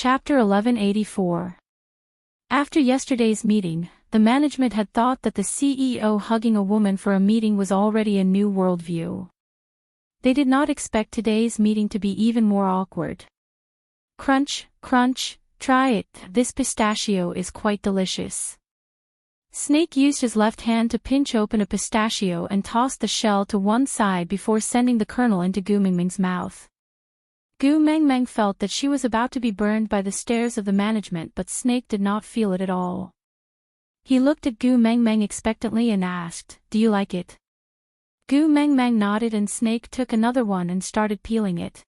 Chapter 1184. After yesterday's meeting, the management had thought that the CEO hugging a woman for a meeting was already a new worldview. They did not expect today's meeting to be even more awkward. Crunch, crunch, try it, this pistachio is quite delicious. Snake used his left hand to pinch open a pistachio and tossed the shell to one side before sending the kernel into Gu Mingming's mouth. Gu Mingming felt that she was about to be burned by the stares of the management, but Snake did not feel it at all. He looked at Gu Mingming expectantly and asked, "Do you like it?" Gu Mingming nodded and Snake took another one and started peeling it.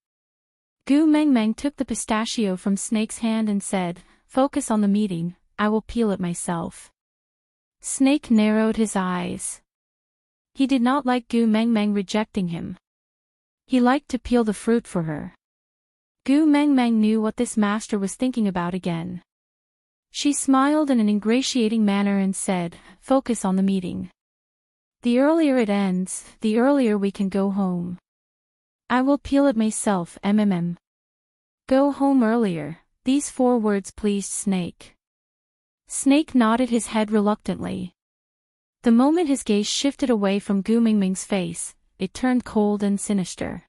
Gu Mingming took the pistachio from Snake's hand and said, "Focus on the meeting, I will peel it myself." Snake narrowed his eyes. He did not like Gu Mingming rejecting him. He liked to peel the fruit for her. Gu Mingming knew what this master was thinking about again. She smiled in an ingratiating manner and said, "Focus on the meeting. The earlier it ends, the earlier we can go home. I will peel it myself, mmm. Go home earlier." These 4 words pleased Snake. Snake nodded his head reluctantly. The moment his gaze shifted away from Gu Mingming's face, it turned cold and sinister.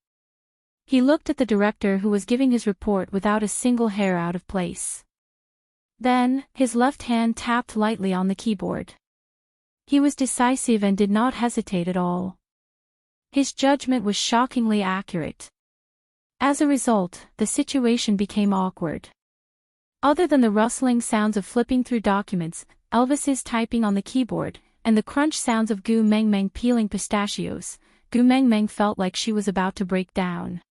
He looked at the director who was giving his report without a single hair out of place. Then, his left hand tapped lightly on the keyboard. He was decisive and did not hesitate at all. His judgment was shockingly accurate. As a result, the situation became awkward. Other than the rustling sounds of flipping through documents, Elvis's typing on the keyboard, and the crunch sounds of Gu Mingming peeling pistachios, Gu Mingming felt like she was about to break down.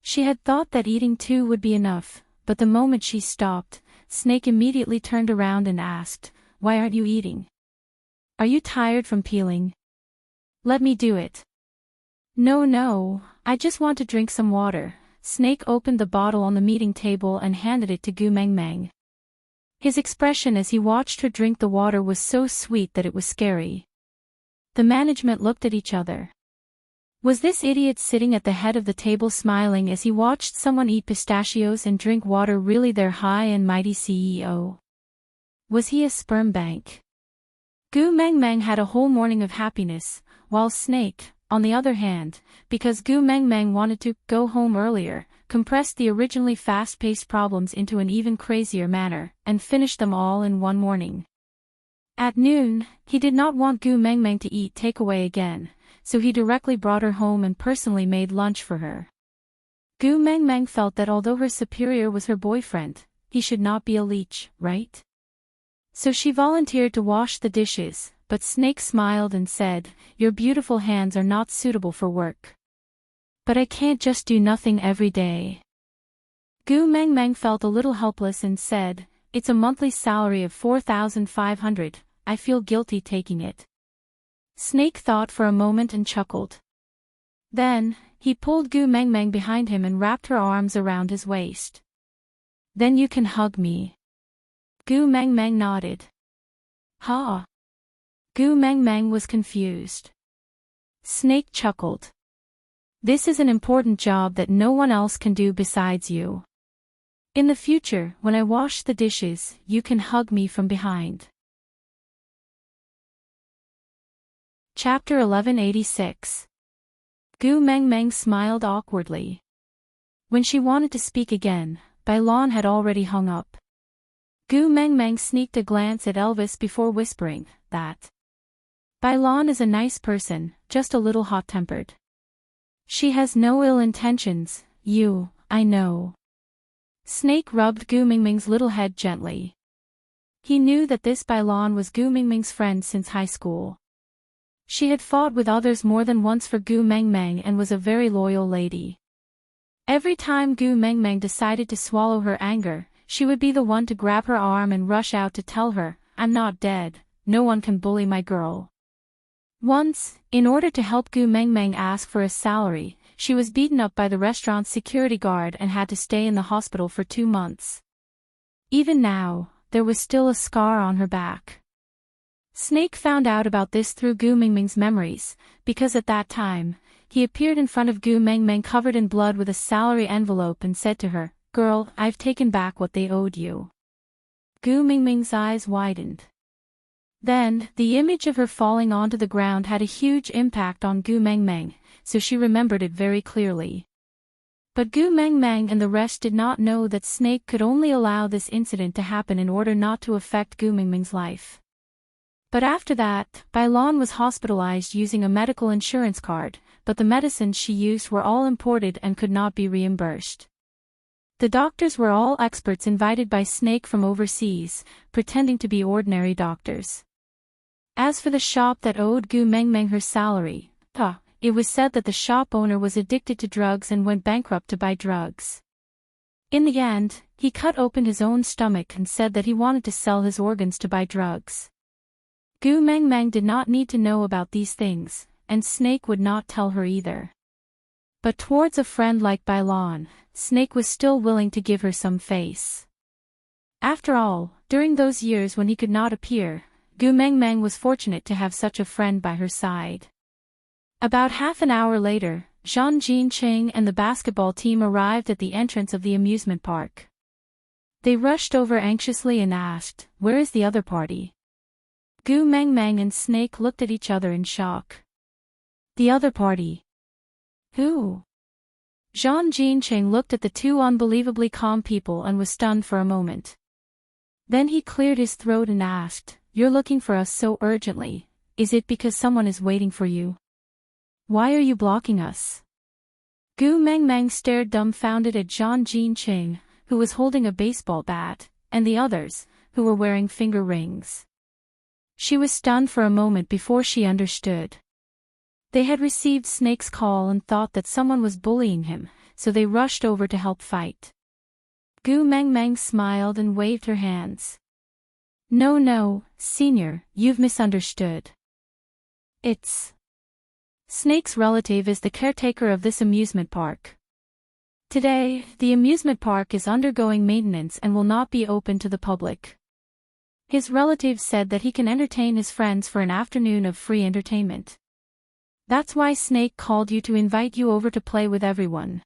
She had thought that eating 2 would be enough, but the moment she stopped, Snake immediately turned around and asked, "Why aren't you eating? Are you tired from peeling? Let me do it." No, I just want to drink some water." Snake opened the bottle on the meeting table and handed it to Gu Mingming. His expression as he watched her drink the water was so sweet that it was scary. The management looked at each other. Was this idiot sitting at the head of the table smiling as he watched someone eat pistachios and drink water really their high and mighty CEO? Was he a sperm bank? Gu Mingming had a whole morning of happiness, while Snake, on the other hand, because Gu Mingming wanted to go home earlier, compressed the originally fast-paced problems into an even crazier manner, and finished them all in one morning. At noon, he did not want Gu Mingming to eat takeaway again, so he directly brought her home and personally made lunch for her. Gu Mingming felt that although her superior was her boyfriend, he should not be a leech, right? So she volunteered to wash the dishes, but Snake smiled and said, "Your beautiful hands are not suitable for work." "But I can't just do nothing every day." Gu Mingming felt a little helpless and said, "It's a monthly salary of 4,500, I feel guilty taking it." Snake thought for a moment and chuckled. Then, he pulled Gu Mingming behind him and wrapped her arms around his waist. "Then you can hug me." Gu Mingming nodded. "Ha!" Gu Mingming was confused. Snake chuckled. "This is an important job that no one else can do besides you. In the future, when I wash the dishes, you can hug me from behind." Chapter 1186. Gu Mingming smiled awkwardly. When she wanted to speak again, Bailon had already hung up. Gu Mingming sneaked a glance at Elvis before whispering, "That Bailon is a nice person, just a little hot-tempered. She has no ill intentions, I know." Snake rubbed Gu Mingming's little head gently. He knew that this Bailon was Gu Mingming's friend since high school. She had fought with others more than once for Gu Mingming and was a very loyal lady. Every time Gu Mingming decided to swallow her anger, she would be the one to grab her arm and rush out to tell her, "I'm not dead, no one can bully my girl." Once, in order to help Gu Mingming ask for a salary, she was beaten up by the restaurant's security guard and had to stay in the hospital for 2 months. Even now, there was still a scar on her back. Snake found out about this through Gu Mingming's memories, because at that time, he appeared in front of Gu Mingming covered in blood with a salary envelope and said to her, girl, I've taken back what they owed you." Gu Mingming's eyes widened. Then, the image of her falling onto the ground had a huge impact on Gu Mengmeng, so she remembered it very clearly. But Gu Mengmeng and the rest did not know that Snake could only allow this incident to happen in order not to affect Gu Mingming's life. But after that, Bailan was hospitalized using a medical insurance card, but the medicines she used were all imported and could not be reimbursed. The doctors were all experts invited by Snake from overseas, pretending to be ordinary doctors. As for the shop that owed Gu Mengmeng her salary, it was said that the shop owner was addicted to drugs and went bankrupt to buy drugs. In the end, he cut open his own stomach and said that he wanted to sell his organs to buy drugs. Gu Mengmeng did not need to know about these things, and Snake would not tell her either. But towards a friend like Bailan, Snake was still willing to give her some face. After all, during those years when he could not appear, Gu Mengmeng was fortunate to have such a friend by her side. About half an hour later, Zhang Jinqing and the basketball team arrived at the entrance of the amusement park. They rushed over anxiously and asked, "Where is the other party?" Gu Mengmeng and Snake looked at each other in shock. "The other party? Who?" Zhang Jinqing looked at the two unbelievably calm people and was stunned for a moment. Then he cleared his throat and asked, "You're looking for us so urgently, is it because someone is waiting for you? Why are you blocking us?" Gu Mengmeng stared dumbfounded at Zhang Jinqing, who was holding a baseball bat, and the others, who were wearing finger rings. She was stunned for a moment before she understood. They had received Snake's call and thought that someone was bullying him, so they rushed over to help fight. Gu Mengmeng smiled and waved her hands. No, senior, you've misunderstood. Snake's relative is the caretaker of this amusement park. Today, the amusement park is undergoing maintenance and will not be open to the public. His relative said that he can entertain his friends for an afternoon of free entertainment. That's why Snake called you to invite you over to play with everyone.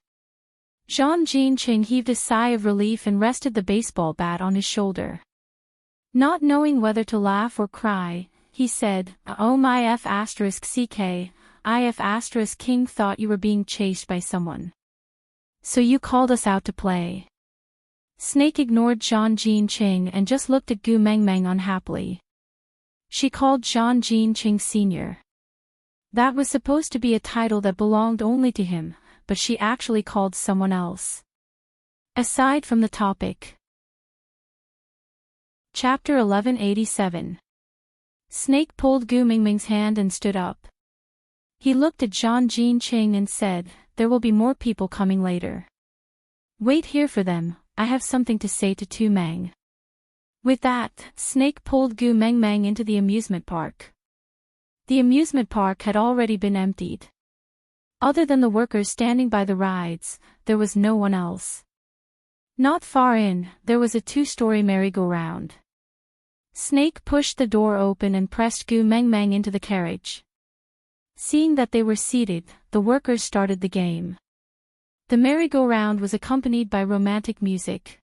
Zhang Jinqing heaved a sigh of relief and rested the baseball bat on his shoulder. Not knowing whether to laugh or cry, he said, "Oh my f*ck, if King thought you were being chased by someone. So you called us out to play." Snake ignored Zhang Jinqing and just looked at Gu Mengmeng unhappily. She called Zhang Jinqing senior. That was supposed to be a title that belonged only to him, but she actually called someone else. Aside from the topic. Chapter 1187. Snake pulled Gu Mingming's hand and stood up. He looked at Zhang Jinqing and said, "There will be more people coming later. Wait here for them, I have something to say to Tu Meng." With that, Snake pulled Gu Mengmeng into the amusement park. The amusement park had already been emptied. Other than the workers standing by the rides, there was no one else. Not far in, there was a 2-story merry-go-round. Snake pushed the door open and pressed Gu Mengmeng into the carriage. Seeing that they were seated, the workers started the game. The merry-go-round was accompanied by romantic music.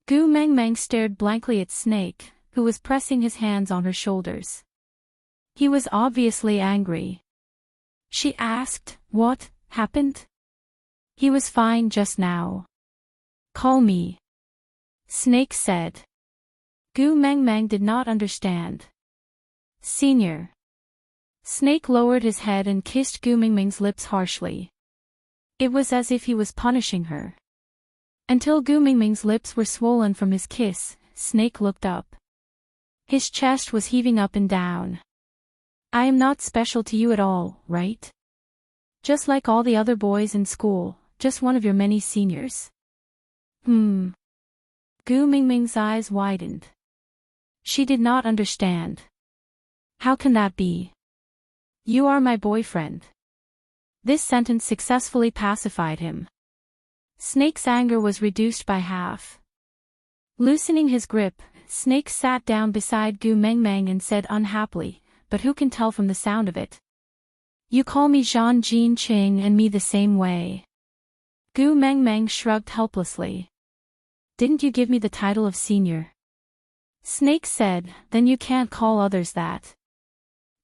Gu Mengmeng stared blankly at Snake, who was pressing his hands on her shoulders. He was obviously angry. She asked, "What happened?" "He was fine just now." "Call me," Snake said. Gu Mengmeng did not understand. "Senior." Snake lowered his head and kissed Gu Mingming's lips harshly. It was as if he was punishing her. Until Gu Mingming's lips were swollen from his kiss, Snake looked up. His chest was heaving up and down. "I am not special to you at all, right? Just like all the other boys in school, just one of your many seniors." Gu Mingming's eyes widened. She did not understand. "How can that be? You are my boyfriend." This sentence successfully pacified him. Snake's anger was reduced by half. Loosening his grip, Snake sat down beside Gu Mengmeng and said unhappily, "But who can tell from the sound of it? You call me Zhang Jinqing and me the same way." Gu Mengmeng shrugged helplessly. Didn't you give me the title of senior? Snake said, then you can't call others that.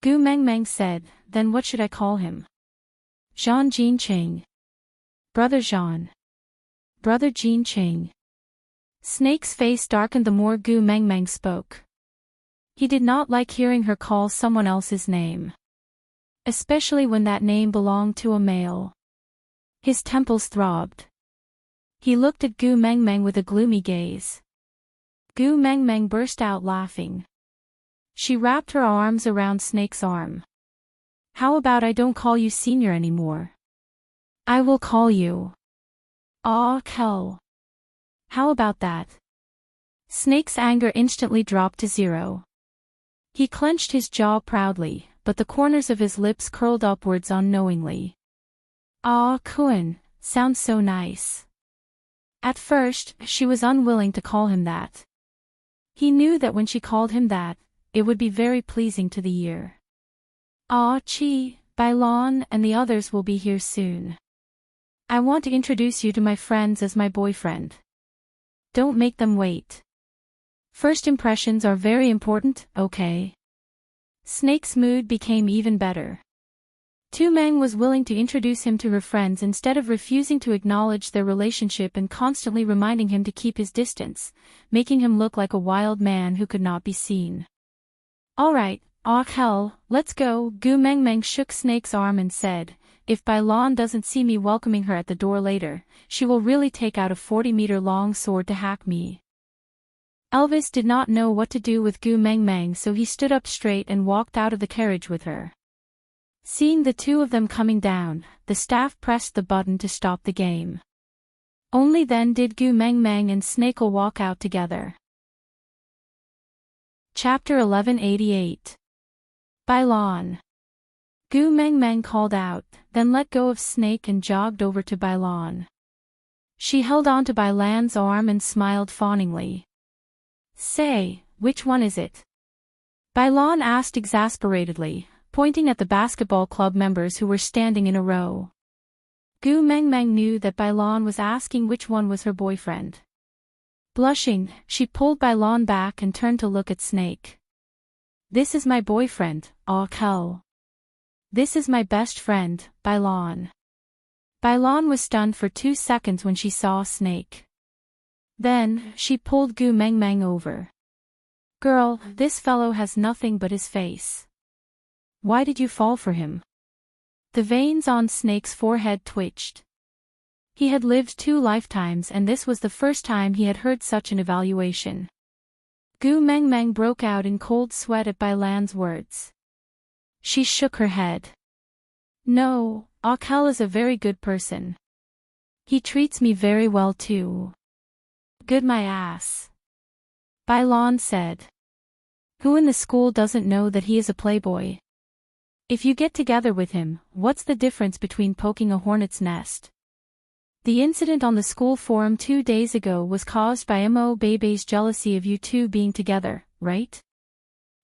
Gu Mengmeng said, then what should I call him? Jean Jin Ching. Brother Jean. Brother Jin Ching. Snake's face darkened the more Gu Mengmeng spoke. He did not like hearing her call someone else's name. Especially when that name belonged to a male. His temples throbbed. He looked at Gu Mengmeng with a gloomy gaze. Gu Mengmeng burst out laughing. She wrapped her arms around Snake's arm. How about I don't call you senior anymore? I will call you Kel. How about that? Snake's anger instantly dropped to zero. He clenched his jaw proudly, but the corners of his lips curled upwards unknowingly. Kun, sounds so nice. At first, she was unwilling to call him that. He knew that when she called him that, it would be very pleasing to the ear. Chi, Bailon and the others will be here soon. I want to introduce you to my friends as my boyfriend. Don't make them wait. First impressions are very important, okay? Snake's mood became even better. Tu Meng was willing to introduce him to her friends instead of refusing to acknowledge their relationship and constantly reminding him to keep his distance, making him look like a wild man who could not be seen. Alright, Kel, let's go. Gu Mengmeng shook Snake's arm and said, if Bailon doesn't see me welcoming her at the door later, she will really take out a 40-meter-long sword to hack me. Elvis did not know what to do with Gu Mengmeng, so he stood up straight and walked out of the carriage with her. Seeing the two of them coming down, the staff pressed the button to stop the game. Only then did Gu Mengmeng and Snake'll walk out together. Chapter 1188. Bailon. Gu Mengmeng called out, then let go of Snake and jogged over to Bailon. She held on to Bailon's arm and smiled fawningly. Say, which one is it? Bailon asked exasperatedly, pointing at the basketball club members who were standing in a row. Gu Mengmeng knew that Bailon was asking which one was her boyfriend. Blushing, she pulled Bailon back and turned to look at Snake. This is my boyfriend, Kel. This is my best friend, Bailon. Bailon was stunned for 2 seconds when she saw Snake. Then, she pulled Gu Mengmeng over. Girl, this fellow has nothing but his face. Why did you fall for him? The veins on Snake's forehead twitched. He had lived 2 lifetimes and this was the first time he had heard such an evaluation. Gu Mengmeng broke out in cold sweat at Bailon's words. She shook her head. No, Kel is a very good person. He treats me very well too. Good my ass. Bailon said. Who in the school doesn't know that he is a playboy? If you get together with him, what's the difference between poking a hornet's nest? The incident on the school forum 2 days ago was caused by Mo Bebe's jealousy of you two being together, right?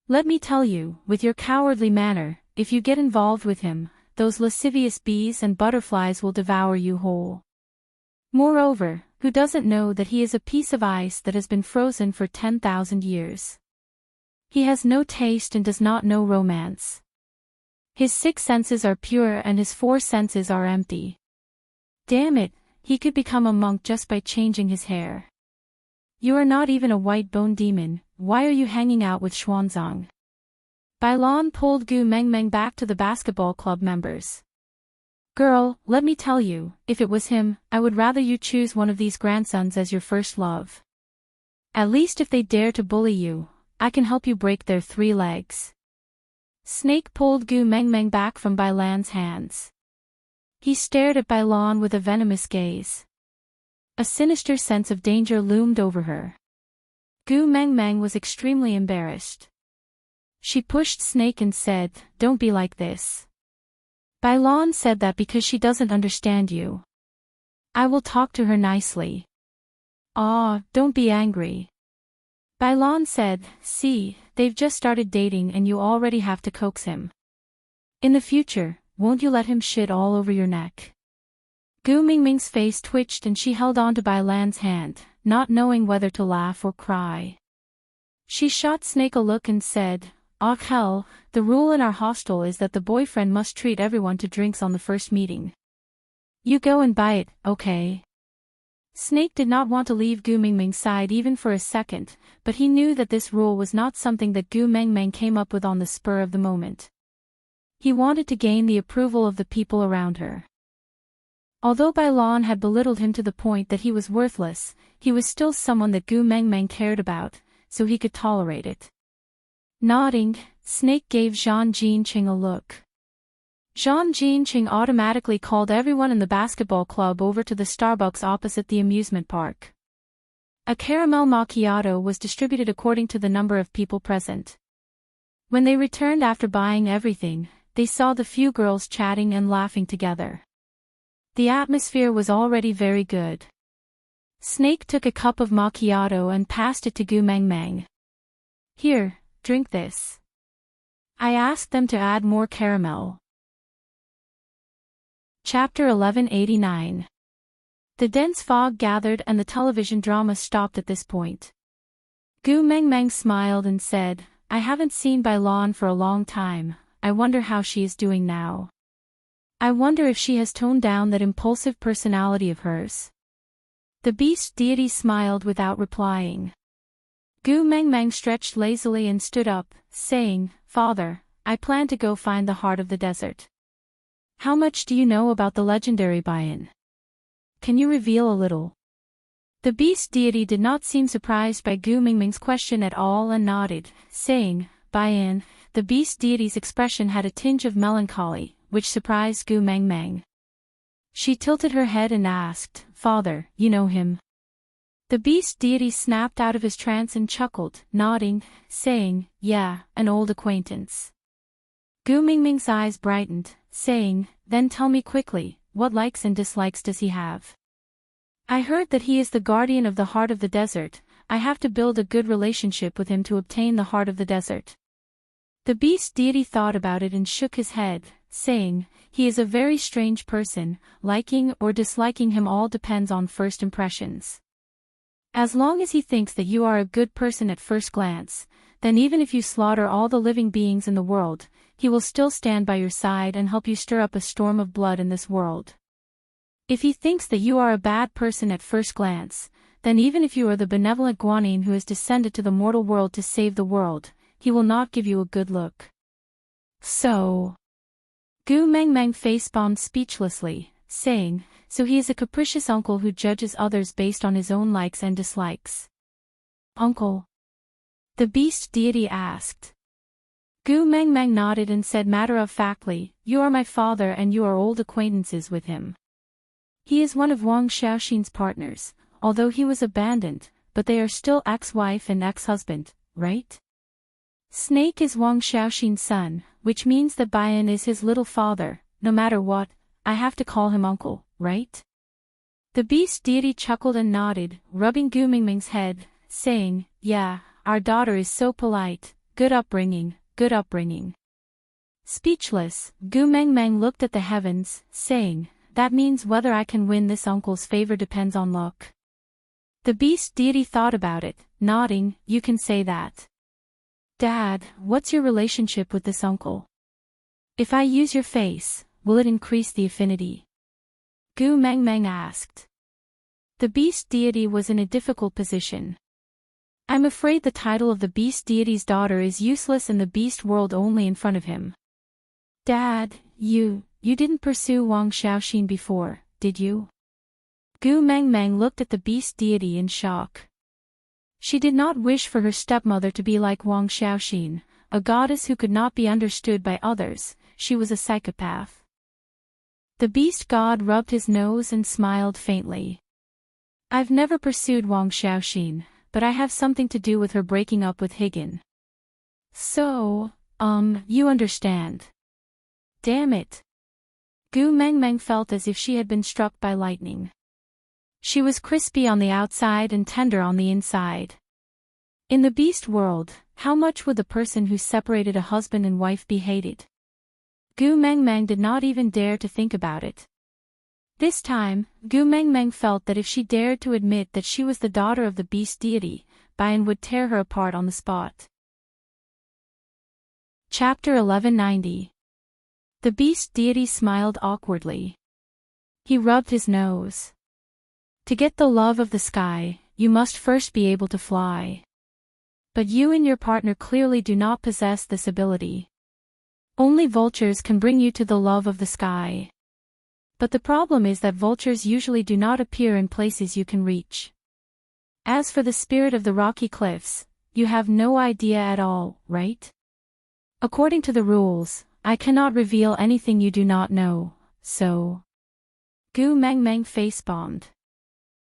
Let me tell you, with your cowardly manner, if you get involved with him, those lascivious bees and butterflies will devour you whole. Moreover, who doesn't know that he is a piece of ice that has been frozen for 10,000 years? He has no taste and does not know romance. His 6 senses are pure and his 4 senses are empty. Damn it, he could become a monk just by changing his hair. You are not even a white bone demon, why are you hanging out with Xuanzang? Bailon pulled Gu Mengmeng back to the basketball club members. Girl, let me tell you, if it was him, I would rather you choose one of these grandsons as your first love. At least if they dare to bully you, I can help you break their 3 legs. Snake pulled Gu Mengmeng back from Bailon's hands. He stared at Bailon with a venomous gaze. A sinister sense of danger loomed over her. Gu Mengmeng was extremely embarrassed. She pushed Snake and said, don't be like this. Bailon said that because she doesn't understand you. I will talk to her nicely. Don't be angry. Bailon said, see, they've just started dating and you already have to coax him. In the future, won't you let him shit all over your neck? Gu Mingming's face twitched and she held on to Bailon's hand, not knowing whether to laugh or cry. She shot Snake a look and said, "Ah hell, the rule in our hostel is that the boyfriend must treat everyone to drinks on the first meeting. You go and buy it, okay?" Snake did not want to leave Gu Mingming's side even for a second, but he knew that this rule was not something that Gu Mingming came up with on the spur of the moment. He wanted to gain the approval of the people around her. Although Bai Lan had belittled him to the point that he was worthless, he was still someone that Gu Mingming cared about, so he could tolerate it. Nodding, Snake gave Zhang Jinqing a look. Zhang Jinqing automatically called everyone in the basketball club over to the Starbucks opposite the amusement park. A caramel macchiato was distributed according to the number of people present. When they returned after buying everything, they saw the few girls chatting and laughing together. The atmosphere was already very good. Snake took a cup of macchiato and passed it to Gu Mingming. "Here, drink this. I asked them to add more caramel." Chapter 1189. The dense fog gathered and the television drama stopped at this point. Gu Mingming smiled and said, "I haven't seen Bai Lan for a long time. I wonder how she is doing now. I wonder if she has toned down that impulsive personality of hers." The beast deity smiled without replying. Gu Mingming stretched lazily and stood up, saying, "Father, I plan to go find the heart of the desert. How much do you know about the legendary Baiyan? Can you reveal a little?" The beast deity did not seem surprised by Gu Mingming's question at all and nodded, saying, "Baiyan." The beast deity's expression had a tinge of melancholy, which surprised Gu Mingming. She tilted her head and asked, "Father, you know him?" The beast deity snapped out of his trance and chuckled, nodding, saying, "Yeah, an old acquaintance." Gu Mingming's eyes brightened, saying, "Then tell me quickly, what likes and dislikes does he have? I heard that he is the guardian of the heart of the desert. I have to build a good relationship with him to obtain the heart of the desert." The beast deity thought about it and shook his head, saying, "He is a very strange person, liking or disliking him all depends on first impressions. As long as he thinks that you are a good person at first glance, then even if you slaughter all the living beings in the world, he will still stand by your side and help you stir up a storm of blood in this world. If he thinks that you are a bad person at first glance, then even if you are the benevolent Guanyin who has descended to the mortal world to save the world, he will not give you a good look." "So..." Gu Mingming face-bombed speechlessly, saying, "So he is a capricious uncle who judges others based on his own likes and dislikes." "Uncle?" the beast deity asked. Gu Mingming nodded and said matter-of-factly, "You are my father and you are old acquaintances with him. He is one of Wang Xiaoxin's partners, although he was abandoned, but they are still ex-wife and ex-husband, right? Snake is Wang Xiaoxin's son, which means that Baiyan is his little father. No matter what, I have to call him uncle, right?" The beast deity chuckled and nodded, rubbing Gu Mingming's head, saying, "Yeah, our daughter is so polite, good upbringing, good upbringing." Speechless, Gu Mingming looked at the heavens, saying, "That means whether I can win this uncle's favor depends on luck." The beast deity thought about it, nodding, "You can say that. Dad, what's your relationship with this uncle? If I use your face, will it increase the affinity?" Gu Mingming asked. The beast deity was in a difficult position. "I'm afraid the title of the beast deity's daughter is useless in the beast world only in front of him." "Dad, you didn't pursue Wang Xiaoxin before, did you?" Gu Mingming looked at the beast deity in shock. She did not wish for her stepmother to be like Wang Xiaoxin, a goddess who could not be understood by others. She was a psychopath. The beast god rubbed his nose and smiled faintly. "I've never pursued Wang Xiaoxin, but I have something to do with her breaking up with Higgin. So, you understand." Damn it. Gu Mingming felt as if she had been struck by lightning. She was crispy on the outside and tender on the inside. In the beast world, how much would the person who separated a husband and wife be hated? Gu Mingming did not even dare to think about it. This time, Gu Mengmeng felt that if she dared to admit that she was the daughter of the beast deity, Bian would tear her apart on the spot. Chapter 1190. The beast deity smiled awkwardly. He rubbed his nose. To get the love of the sky, you must first be able to fly. But you and your partner clearly do not possess this ability. Only vultures can bring you to the love of the sky. But the problem is that vultures usually do not appear in places you can reach. As for the spirit of the rocky cliffs, you have no idea at all, right? According to the rules, I cannot reveal anything you do not know, so... Gu Mengmeng face-bombed.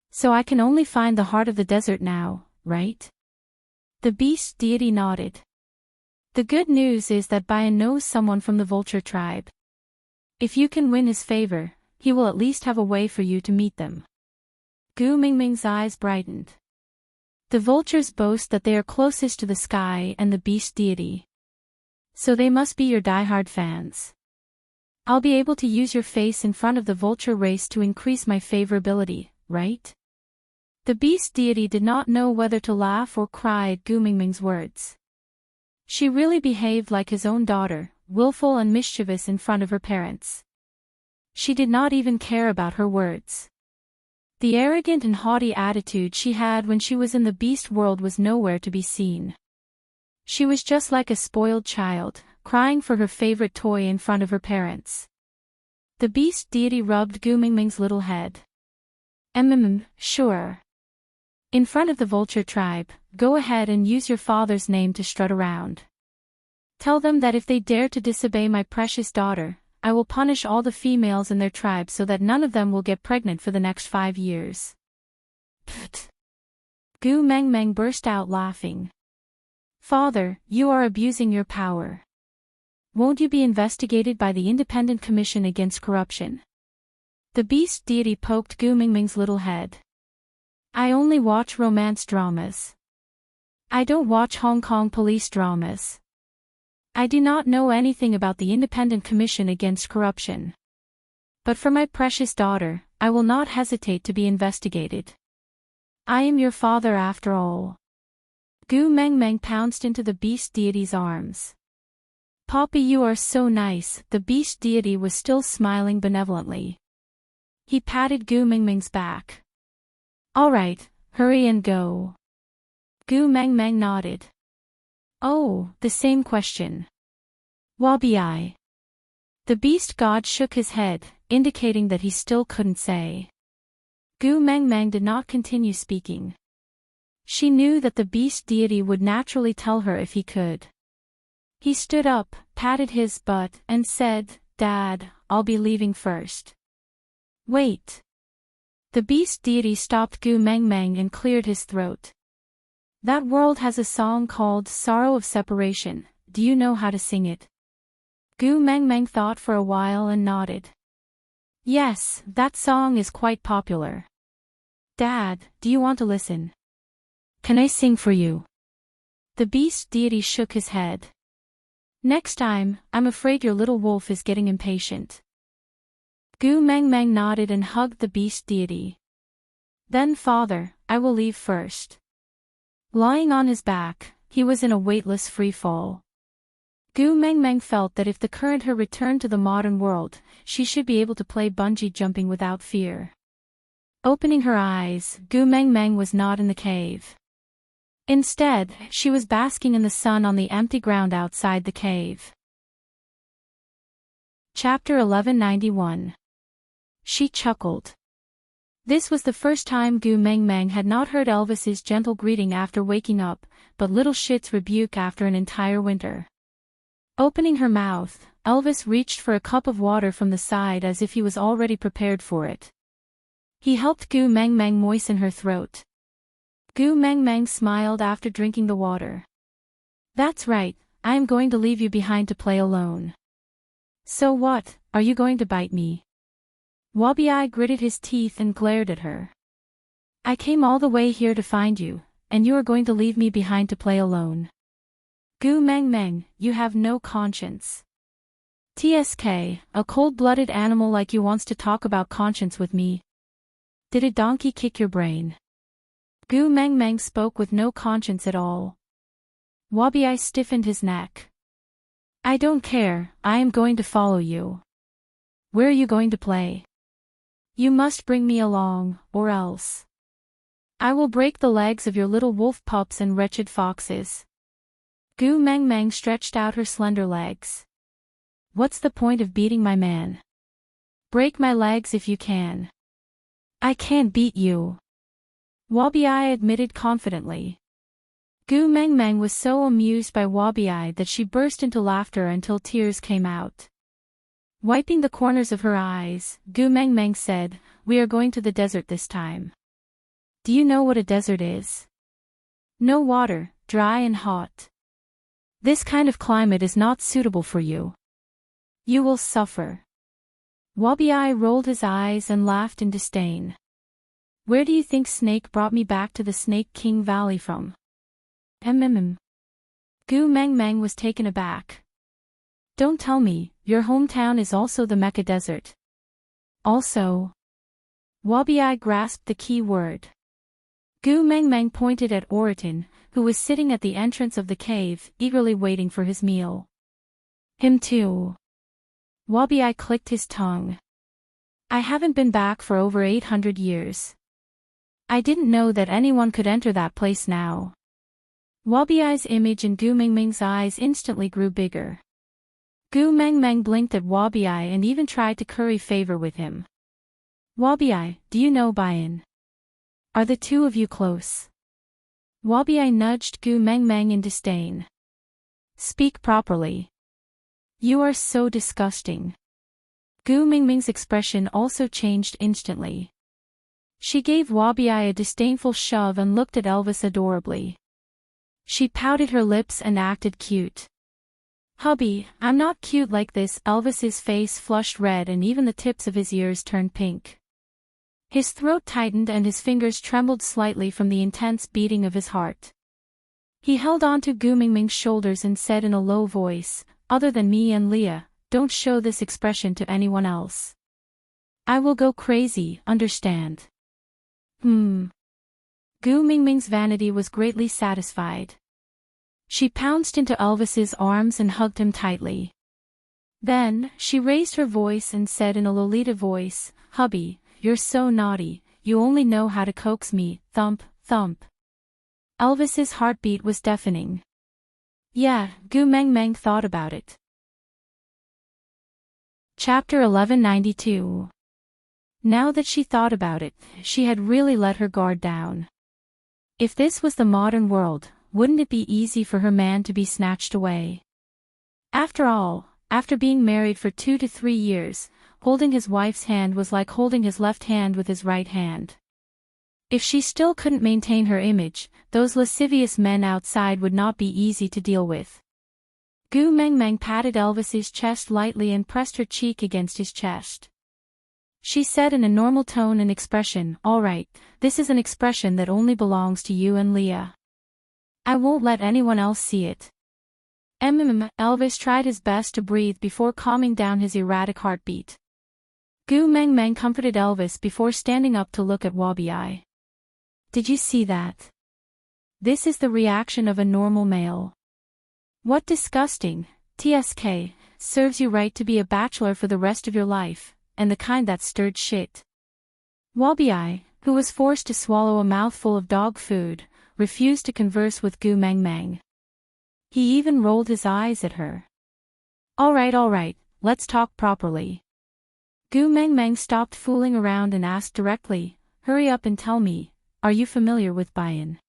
So I can only find the heart of the desert now, right? The beast deity nodded. The good news is that Bian knows someone from the vulture tribe. If you can win his favor, he will at least have a way for you to meet them. Gu Mingming's eyes brightened. The vultures boast that they are closest to the sky and the beast deity. So they must be your diehard fans. I'll be able to use your face in front of the vulture race to increase my favorability, right? The beast deity did not know whether to laugh or cry at Gu Mingming's words. She really behaved like his own daughter, willful and mischievous in front of her parents. She did not even care about her words. The arrogant and haughty attitude she had when she was in the beast world was nowhere to be seen. She was just like a spoiled child, crying for her favorite toy in front of her parents. The beast deity rubbed Gu Mingming's little head. Sure. In front of the vulture tribe, go ahead and use your father's name to strut around. Tell them that if they dare to disobey my precious daughter, I will punish all the females in their tribe so that none of them will get pregnant for the next 5 years. Pfft. Gu Mengmeng burst out laughing. Father, you are abusing your power. Won't you be investigated by the Independent Commission Against Corruption? The beast deity poked Gu Mingming's little head. I only watch romance dramas. I don't watch Hong Kong police dramas. I do not know anything about the Independent Commission Against Corruption. But for my precious daughter, I will not hesitate to be investigated. I am your father after all. Gu Mengmeng pounced into the beast deity's arms. Poppy, you are so nice. The beast deity was still smiling benevolently. He patted Gu Mingming's back. All right, hurry and go. Gu Mengmeng nodded. Oh, the same question. Wabi. The beast god shook his head, indicating that he still couldn't say. Gu Mengmeng did not continue speaking. She knew that the beast deity would naturally tell her if he could. He stood up, patted his butt, and said, Dad, I'll be leaving first. Wait. The beast deity stopped Gu Mengmeng and cleared his throat. That world has a song called Sorrow of Separation. Do you know how to sing it? Gu Mengmeng thought for a while and nodded. Yes, that song is quite popular. Dad, do you want to listen? Can I sing for you? The beast deity shook his head. Next time, I'm afraid your little wolf is getting impatient. Gu Mengmeng nodded and hugged the beast deity. Then father, I will leave first. Lying on his back, he was in a weightless free fall. Gu Mengmeng felt that if the current her returned to the modern world, she should be able to play bungee jumping without fear. Opening her eyes, Gu Mengmeng was not in the cave. Instead, she was basking in the sun on the empty ground outside the cave. Chapter 1191. She chuckled. This was the first time Gu Mengmeng had not heard Elvis's gentle greeting after waking up, but little shit's rebuke after an entire winter. Opening her mouth, Elvis reached for a cup of water from the side as if he was already prepared for it. He helped Gu Mengmeng moisten her throat. Gu Mengmeng smiled after drinking the water. That's right, I am going to leave you behind to play alone. So what, are you going to bite me? Wabi gritted his teeth and glared at her. I came all the way here to find you, and you are going to leave me behind to play alone. Gu Mengmeng, you have no conscience. TSK, a cold-blooded animal like you wants to talk about conscience with me. Did a donkey kick your brain? Gu Meng Meng spoke with no conscience at all. Wabi stiffened his neck. I don't care, I am going to follow you. Where are you going to play? You must bring me along, or else I will break the legs of your little wolf pups and wretched foxes. Gu Meng Meng stretched out her slender legs. What's the point of beating my man? Break my legs if you can. I can't beat you, Wabi admitted confidently. Gu Meng Meng was so amused by Wabi that she burst into laughter until tears came out. Wiping the corners of her eyes, Gu Meng Meng said, We are going to the desert this time. Do you know what a desert is? No water, dry and hot. This kind of climate is not suitable for you. You will suffer. Wabi rolled his eyes and laughed in disdain. Where do you think Snake brought me back to the Snake King Valley from? Gu Meng Meng was taken aback. Don't tell me, your hometown is also the Mecca Desert. Also? Wabi grasped the key word. Gu Meng Meng pointed at Oriton, who was sitting at the entrance of the cave, eagerly waiting for his meal. Him too. Wabi clicked his tongue. I haven't been back for over 800 years. I didn't know that anyone could enter that place now. Wabi's image in Gu Meng Meng's eyes instantly grew bigger. Gu Meng Meng blinked at Wabi and even tried to curry favor with him. Wabi, do you know Bayan? Are the two of you close? Wabi nudged Gu Meng Meng in disdain. Speak properly. You are so disgusting. Gu Meng Meng's expression also changed instantly. She gave Wabi a disdainful shove and looked at Elvis adorably. She pouted her lips and acted cute. Hubby, I'm not cute like this. Elvis's face flushed red and even the tips of his ears turned pink. His throat tightened and his fingers trembled slightly from the intense beating of his heart. He held onto Gu Meng Meng's shoulders and said in a low voice, Other than me and Leah, don't show this expression to anyone else. I will go crazy, understand? Gu Meng Meng's vanity was greatly satisfied. She pounced into Elvis's arms and hugged him tightly. Then, she raised her voice and said in a Lolita voice, Hubby, you're so naughty, you only know how to coax me, thump, thump. Elvis's heartbeat was deafening. Yeah, Gu Meng Meng thought about it. Chapter 1192. Now that she thought about it, she had really let her guard down. If this was the modern world, wouldn't it be easy for her man to be snatched away? After all, after being married for 2 to 3 years, holding his wife's hand was like holding his left hand with his right hand. If she still couldn't maintain her image, those lascivious men outside would not be easy to deal with. Gu Meng Meng patted Elvis's chest lightly and pressed her cheek against his chest. She said in a normal tone and expression, All right, this is an expression that only belongs to you and Leah. I won't let anyone else see it. Elvis tried his best to breathe before calming down his erratic heartbeat. Gu Meng Meng comforted Elvis before standing up to look at Wabi. Did you see that? This is the reaction of a normal male. What disgusting, TSK, serves you right to be a bachelor for the rest of your life, and the kind that stirred shit. Wabi, who was forced to swallow a mouthful of dog food, refused to converse with Gu Meng Meng. He even rolled his eyes at her. All right, let's talk properly. Gu Meng Meng stopped fooling around and asked directly, Hurry up and tell me, are you familiar with Bayan?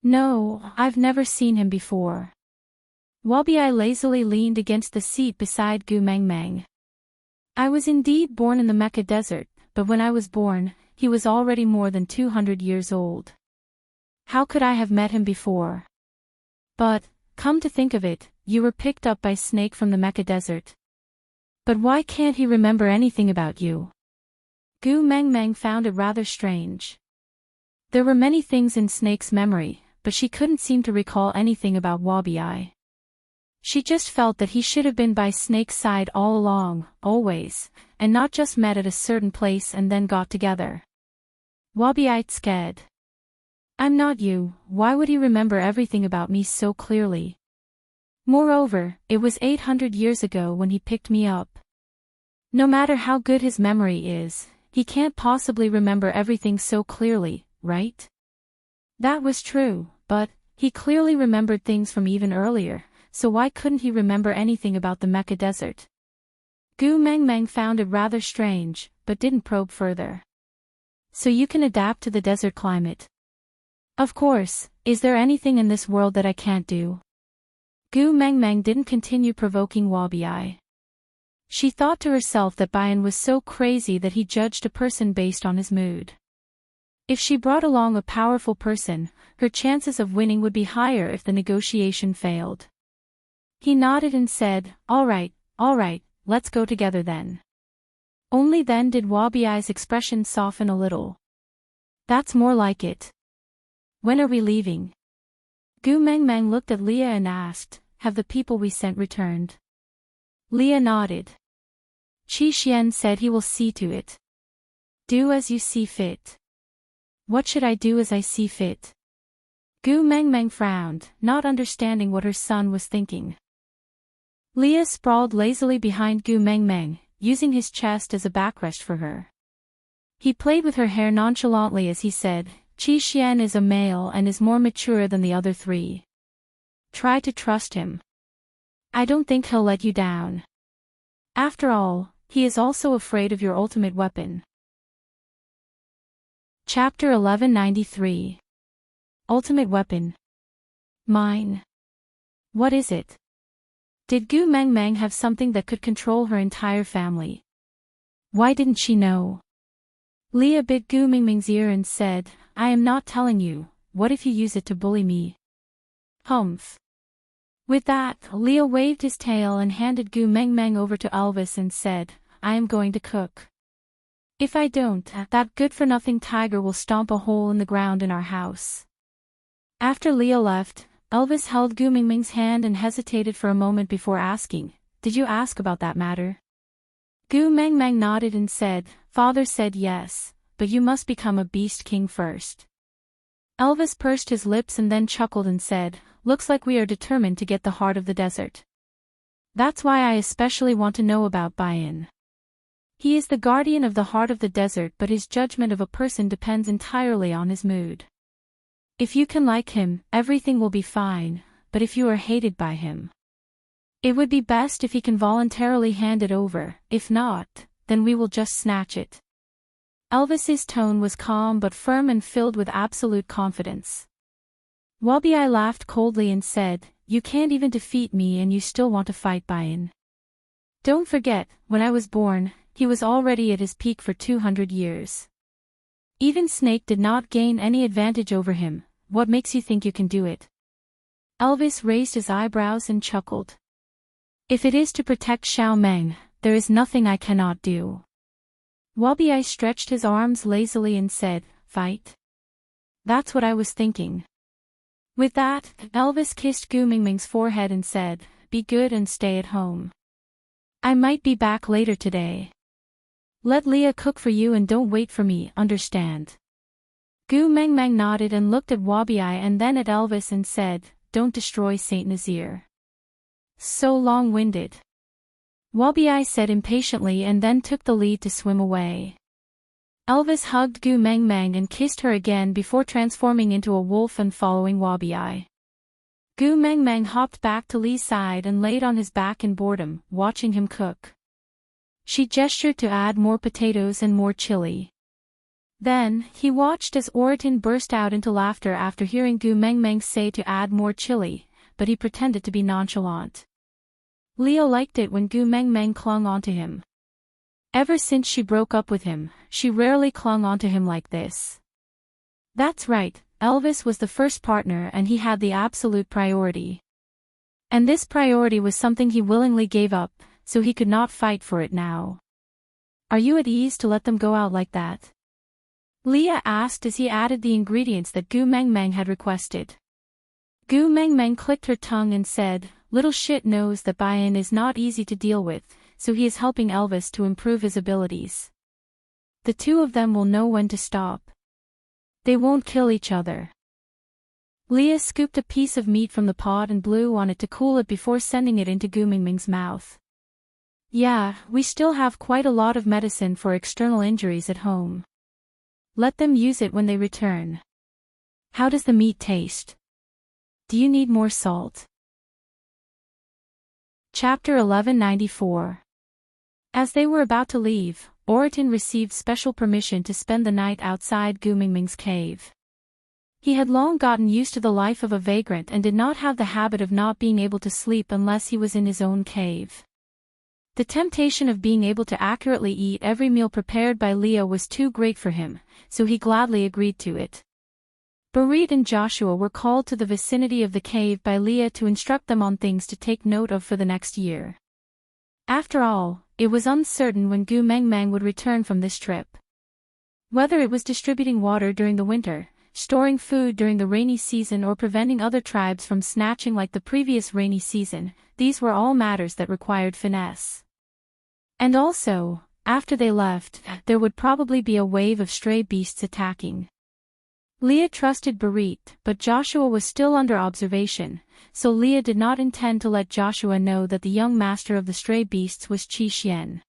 No, I've never seen him before. Wabi lazily leaned against the seat beside Gu Meng Meng. I was indeed born in the Mecca Desert, but when I was born, he was already more than 200 years old. How could I have met him before? But, come to think of it, you were picked up by Snake from the Mecca Desert. But why can't he remember anything about you? Gu Meng Meng found it rather strange. There were many things in Snake's memory, but she couldn't seem to recall anything about Wabi. She just felt that he should have been by Snake's side all along, always, and not just met at a certain place and then got together. Wabi-ite scared. I'm not you, why would he remember everything about me so clearly? Moreover, it was 800 years ago when he picked me up. No matter how good his memory is, he can't possibly remember everything so clearly, right? That was true, but he clearly remembered things from even earlier, so why couldn't he remember anything about the Mecca desert? Gu Mengmeng found it rather strange, but didn't probe further. So you can adapt to the desert climate? Of course, is there anything in this world that I can't do? Gu Mengmeng didn't continue provoking Wabi-eye. She thought to herself that Bayan was so crazy that he judged a person based on his mood. If she brought along a powerful person, her chances of winning would be higher if the negotiation failed. He nodded and said, all right, let's go together then. Only then did Wabi-eye's expression soften a little. That's more like it. When are we leaving? Gu Mengmeng looked at Leah and asked, have the people we sent returned? Leah nodded. Qi Xian said he will see to it. Do as you see fit. What should I do as I see fit? Gu Mengmeng frowned, not understanding what her son was thinking. Leah sprawled lazily behind Gu Mengmeng, using his chest as a backrest for her. He played with her hair nonchalantly as he said, Qi Xian is a male and is more mature than the other three. Try to trust him. I don't think he'll let you down. After all, he is also afraid of your ultimate weapon. Chapter 1193. Ultimate weapon. Mine. What is it? Did Gu Mengmeng have something that could control her entire family? Why didn't she know? Leah bit Gu Mengmeng's ear and said, I am not telling you, what if you use it to bully me? Humph. With that, Leah waved his tail and handed Gu Mengmeng over to Elvis and said, I am going to cook. If I don't, that good-for-nothing tiger will stomp a hole in the ground in our house. After Leah left, Elvis held Gu Mengmeng's hand and hesitated for a moment before asking, Did you ask about that matter? Gu Mengmeng nodded and said, Father said yes, but you must become a beast king first. Elvis pursed his lips and then chuckled and said, Looks like we are determined to get the heart of the desert. That's why I especially want to know about Bayan. He is the guardian of the heart of the desert, but his judgment of a person depends entirely on his mood. If you can like him, everything will be fine, but if you are hated by him, it would be best if he can voluntarily hand it over, if not, then we will just snatch it. Elvis's tone was calm but firm and filled with absolute confidence. Wabi-eye laughed coldly and said, You can't even defeat me and you still want to fight Bayan. Don't forget, when I was born, he was already at his peak for 200 years. Even Snake did not gain any advantage over him. What makes you think you can do it? Elvis raised his eyebrows and chuckled. If it is to protect Xiao Meng, there is nothing I cannot do. Wabi-eye stretched his arms lazily and said, Fight? That's what I was thinking. With that, Elvis kissed Gu Mengmeng's forehead and said, Be good and stay at home. I might be back later today. Let Leah cook for you and don't wait for me, understand? Gu Mengmeng nodded and looked at Wabi-eye and then at Elvis and said, Don't destroy Saint Nazir. So long-winded. Wabi-eye said impatiently and then took the lead to swim away. Elvis hugged Gu Mengmeng and kissed her again before transforming into a wolf and following Wabi-eye. Gu Mengmeng hopped back to Li's side and laid on his back in boredom, watching him cook. She gestured to add more potatoes and more chili. Then, he watched as Oriton burst out into laughter after hearing Gu Mengmeng say to add more chili, but he pretended to be nonchalant. Leo liked it when Gu Mengmeng clung onto him. Ever since she broke up with him, she rarely clung onto him like this. That's right, Elvis was the first partner and he had the absolute priority. And this priority was something he willingly gave up, so he could not fight for it now. Are you at ease to let them go out like that? Leah asked as he added the ingredients that Gu Mengmeng had requested. Gu Mengmeng clicked her tongue and said, little shit knows that Bayan is not easy to deal with, so he is helping Elvis to improve his abilities. The two of them will know when to stop. They won't kill each other. Leah scooped a piece of meat from the pot and blew on it to cool it before sending it into Gu Mingming's mouth. Yeah, we still have quite a lot of medicine for external injuries at home. Let them use it when they return. How does the meat taste? Do you need more salt? Chapter 1194. As they were about to leave, Oriton received special permission to spend the night outside Gu Mingming's cave. He had long gotten used to the life of a vagrant and did not have the habit of not being able to sleep unless he was in his own cave. The temptation of being able to accurately eat every meal prepared by Leah was too great for him, so he gladly agreed to it. Barit and Joshua were called to the vicinity of the cave by Leah to instruct them on things to take note of for the next year. After all, it was uncertain when Gu Mengmeng would return from this trip. Whether it was distributing water during the winter, storing food during the rainy season or preventing other tribes from snatching like the previous rainy season, these were all matters that required finesse. And also, after they left, there would probably be a wave of stray beasts attacking. Leah trusted Barit, but Joshua was still under observation, so Leah did not intend to let Joshua know that the young master of the stray beasts was Qi Xian.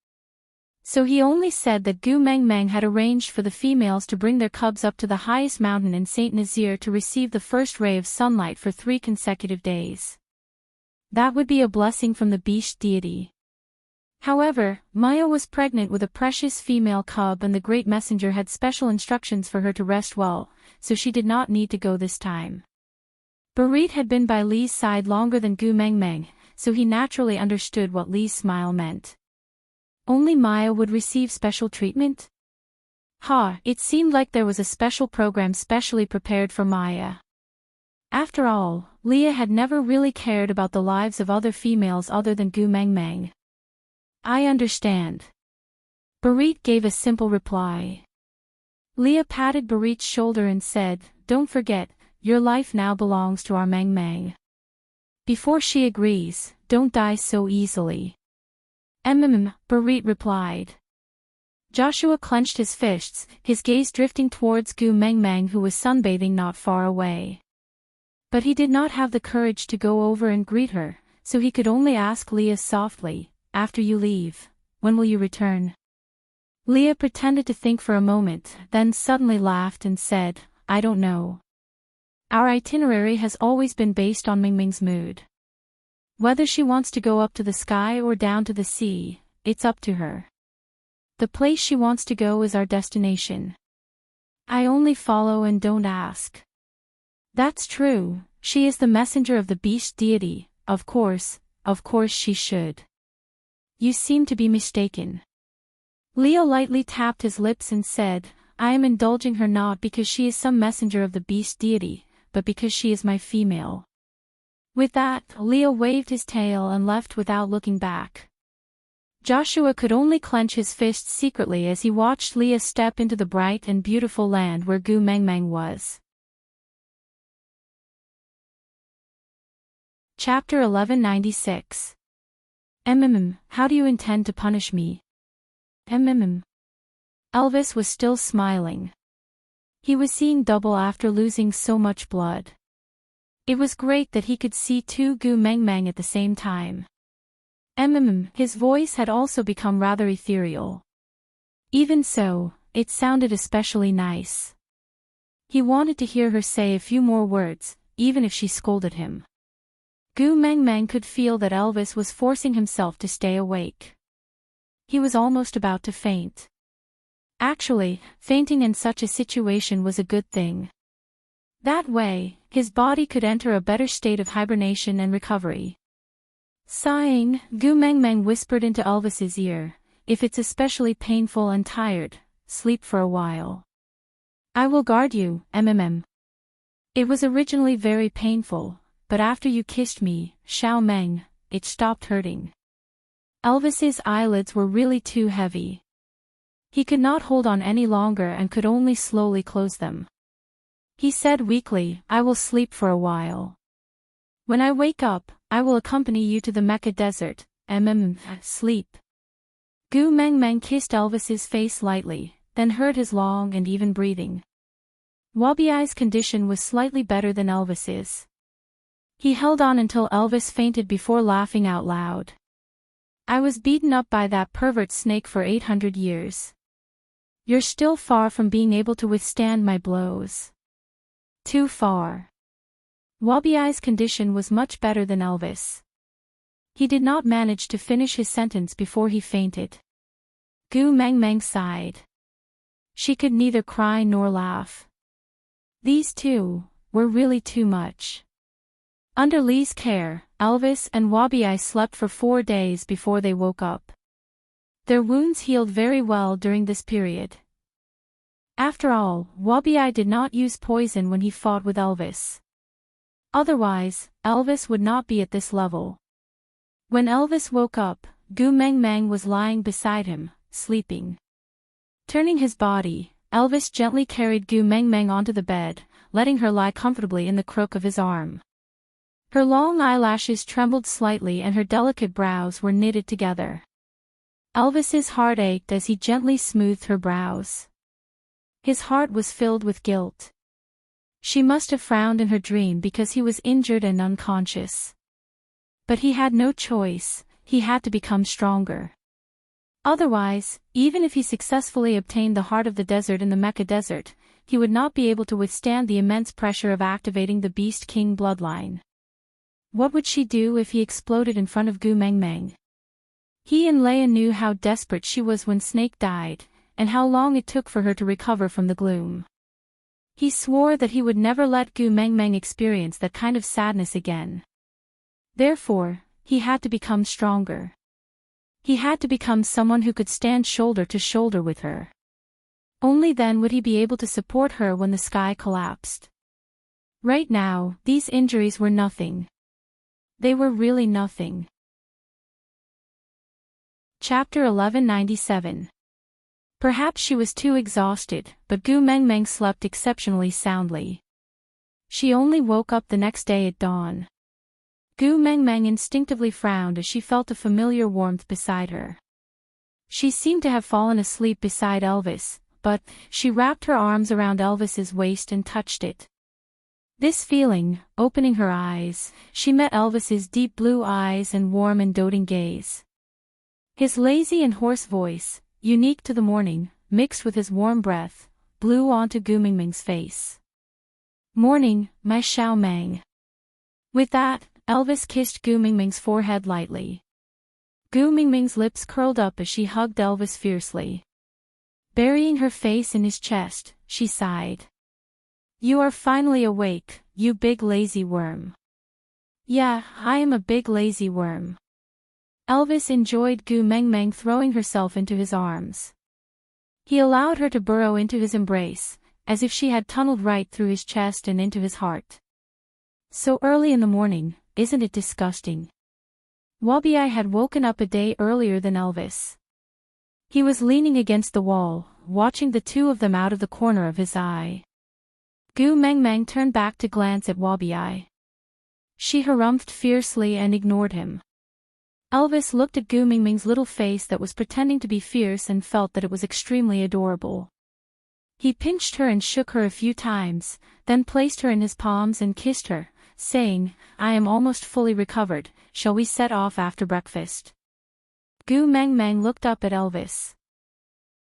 So he only said that Gu Mengmeng had arranged for the females to bring their cubs up to the highest mountain in Saint Nazaire to receive the first ray of sunlight for 3 consecutive days. That would be a blessing from the beast deity. However, Maya was pregnant with a precious female cub and the great messenger had special instructions for her to rest well, so she did not need to go this time. Barit had been by Li's side longer than Gu Mengmeng, so he naturally understood what Li's smile meant. Only Maya would receive special treatment? It seemed like there was a special program specially prepared for Maya. After all, Leah had never really cared about the lives of other females other than Gu Mengmeng. I understand. Barit gave a simple reply. Leah patted Barit's shoulder and said, Don't forget, your life now belongs to our Mengmeng. Before she agrees, don't die so easily. Barit replied. Joshua clenched his fists, his gaze drifting towards Gu Mengmeng who was sunbathing not far away. But he did not have the courage to go over and greet her, so he could only ask Leah softly, After you leave, when will you return? Leah pretended to think for a moment, then suddenly laughed and said, I don't know. Our itinerary has always been based on Mingming's mood. Whether she wants to go up to the sky or down to the sea, it's up to her. The place she wants to go is our destination. I only follow and don't ask. That's true, she is the messenger of the beast deity, of course she should. You seem to be mistaken. Leo lightly tapped his lips and said, I am indulging her not because she is some messenger of the beast deity, but because she is my female. With that, Leo waved his tail and left without looking back. Joshua could only clench his fists secretly as he watched Leah step into the bright and beautiful land where Gu Mengmeng was. Chapter 1196. How do you intend to punish me? Elvis was still smiling. He was seeing double after losing so much blood. It was great that he could see 2 Gu Mengmeng at the same time. His voice had also become rather ethereal. Even so, it sounded especially nice. He wanted to hear her say a few more words, even if she scolded him. Gu Mengmeng could feel that Elvis was forcing himself to stay awake. He was almost about to faint. Actually, fainting in such a situation was a good thing. That way, his body could enter a better state of hibernation and recovery. Sighing, Gu Mengmeng whispered into Elvis's ear, if it's especially painful and tired, sleep for a while. I will guard you, It was originally very painful, but after you kissed me, Xiao Meng, it stopped hurting. Elvis's eyelids were really too heavy. He could not hold on any longer and could only slowly close them. He said weakly, I will sleep for a while. When I wake up, I will accompany you to the Mecca desert, sleep. Gu Meng Meng kissed Elvis's face lightly, then heard his long and even breathing. Wabiai's condition was slightly better than Elvis's. He held on until Elvis fainted before laughing out loud. I was beaten up by that pervert snake for 800 years. You're still far from being able to withstand my blows. Too far. Wabiai's condition was much better than Elvis. He did not manage to finish his sentence before he fainted. Gu Meng Meng sighed. She could neither cry nor laugh. These two were really too much. Under Lee's care, Elvis and Wabiai slept for 4 days before they woke up. Their wounds healed very well during this period. After all, Wabiai did not use poison when he fought with Elvis. Otherwise, Elvis would not be at this level. When Elvis woke up, Gu Meng Meng was lying beside him, sleeping. Turning his body, Elvis gently carried Gu Meng Meng onto the bed, letting her lie comfortably in the crook of his arm. Her long eyelashes trembled slightly and her delicate brows were knitted together. Elvis's heart ached as he gently smoothed her brows. His heart was filled with guilt. She must have frowned in her dream because he was injured and unconscious. But he had no choice, he had to become stronger. Otherwise, even if he successfully obtained the heart of the desert in the Mecca desert, he would not be able to withstand the immense pressure of activating the Beast King bloodline. What would she do if he exploded in front of Gu Meng Meng? He and Leia knew how desperate she was when Snake died, and how long it took for her to recover from the gloom. He swore that he would never let Gu Meng Meng experience that kind of sadness again. Therefore, he had to become stronger. He had to become someone who could stand shoulder to shoulder with her. Only then would he be able to support her when the sky collapsed. Right now, these injuries were nothing. They were really nothing. Chapter 1197. Perhaps she was too exhausted, but Gu Meng Meng slept exceptionally soundly. She only woke up the next day at dawn. Gu Meng Meng instinctively frowned as she felt a familiar warmth beside her. She seemed to have fallen asleep beside Elvis, but she wrapped her arms around Elvis's waist and touched it. This feeling, opening her eyes, she met Elvis's deep blue eyes and warm and doting gaze. His lazy and hoarse voice, unique to the morning, mixed with his warm breath, blew onto Gu Meng Meng's face. "Morning, my Xiao Meng." With that, Elvis kissed Gu Meng Meng's forehead lightly. Gu Meng Meng's lips curled up as she hugged Elvis fiercely. Burying her face in his chest, she sighed. "You are finally awake, you big lazy worm." "Yeah, I am a big lazy worm." Elvis enjoyed Gu Meng Meng throwing herself into his arms. He allowed her to burrow into his embrace, as if she had tunneled right through his chest and into his heart. So early in the morning, isn't it disgusting? Wabiai had woken up a day earlier than Elvis. He was leaning against the wall, watching the two of them out of the corner of his eye. Gu Meng Meng turned back to glance at Wabiai. She harumphed fiercely and ignored him. Elvis looked at Gu Meng Meng's little face that was pretending to be fierce and felt that it was extremely adorable. He pinched her and shook her a few times, then placed her in his palms and kissed her, saying, "I am almost fully recovered, shall we set off after breakfast?" Gu Meng Meng looked up at Elvis.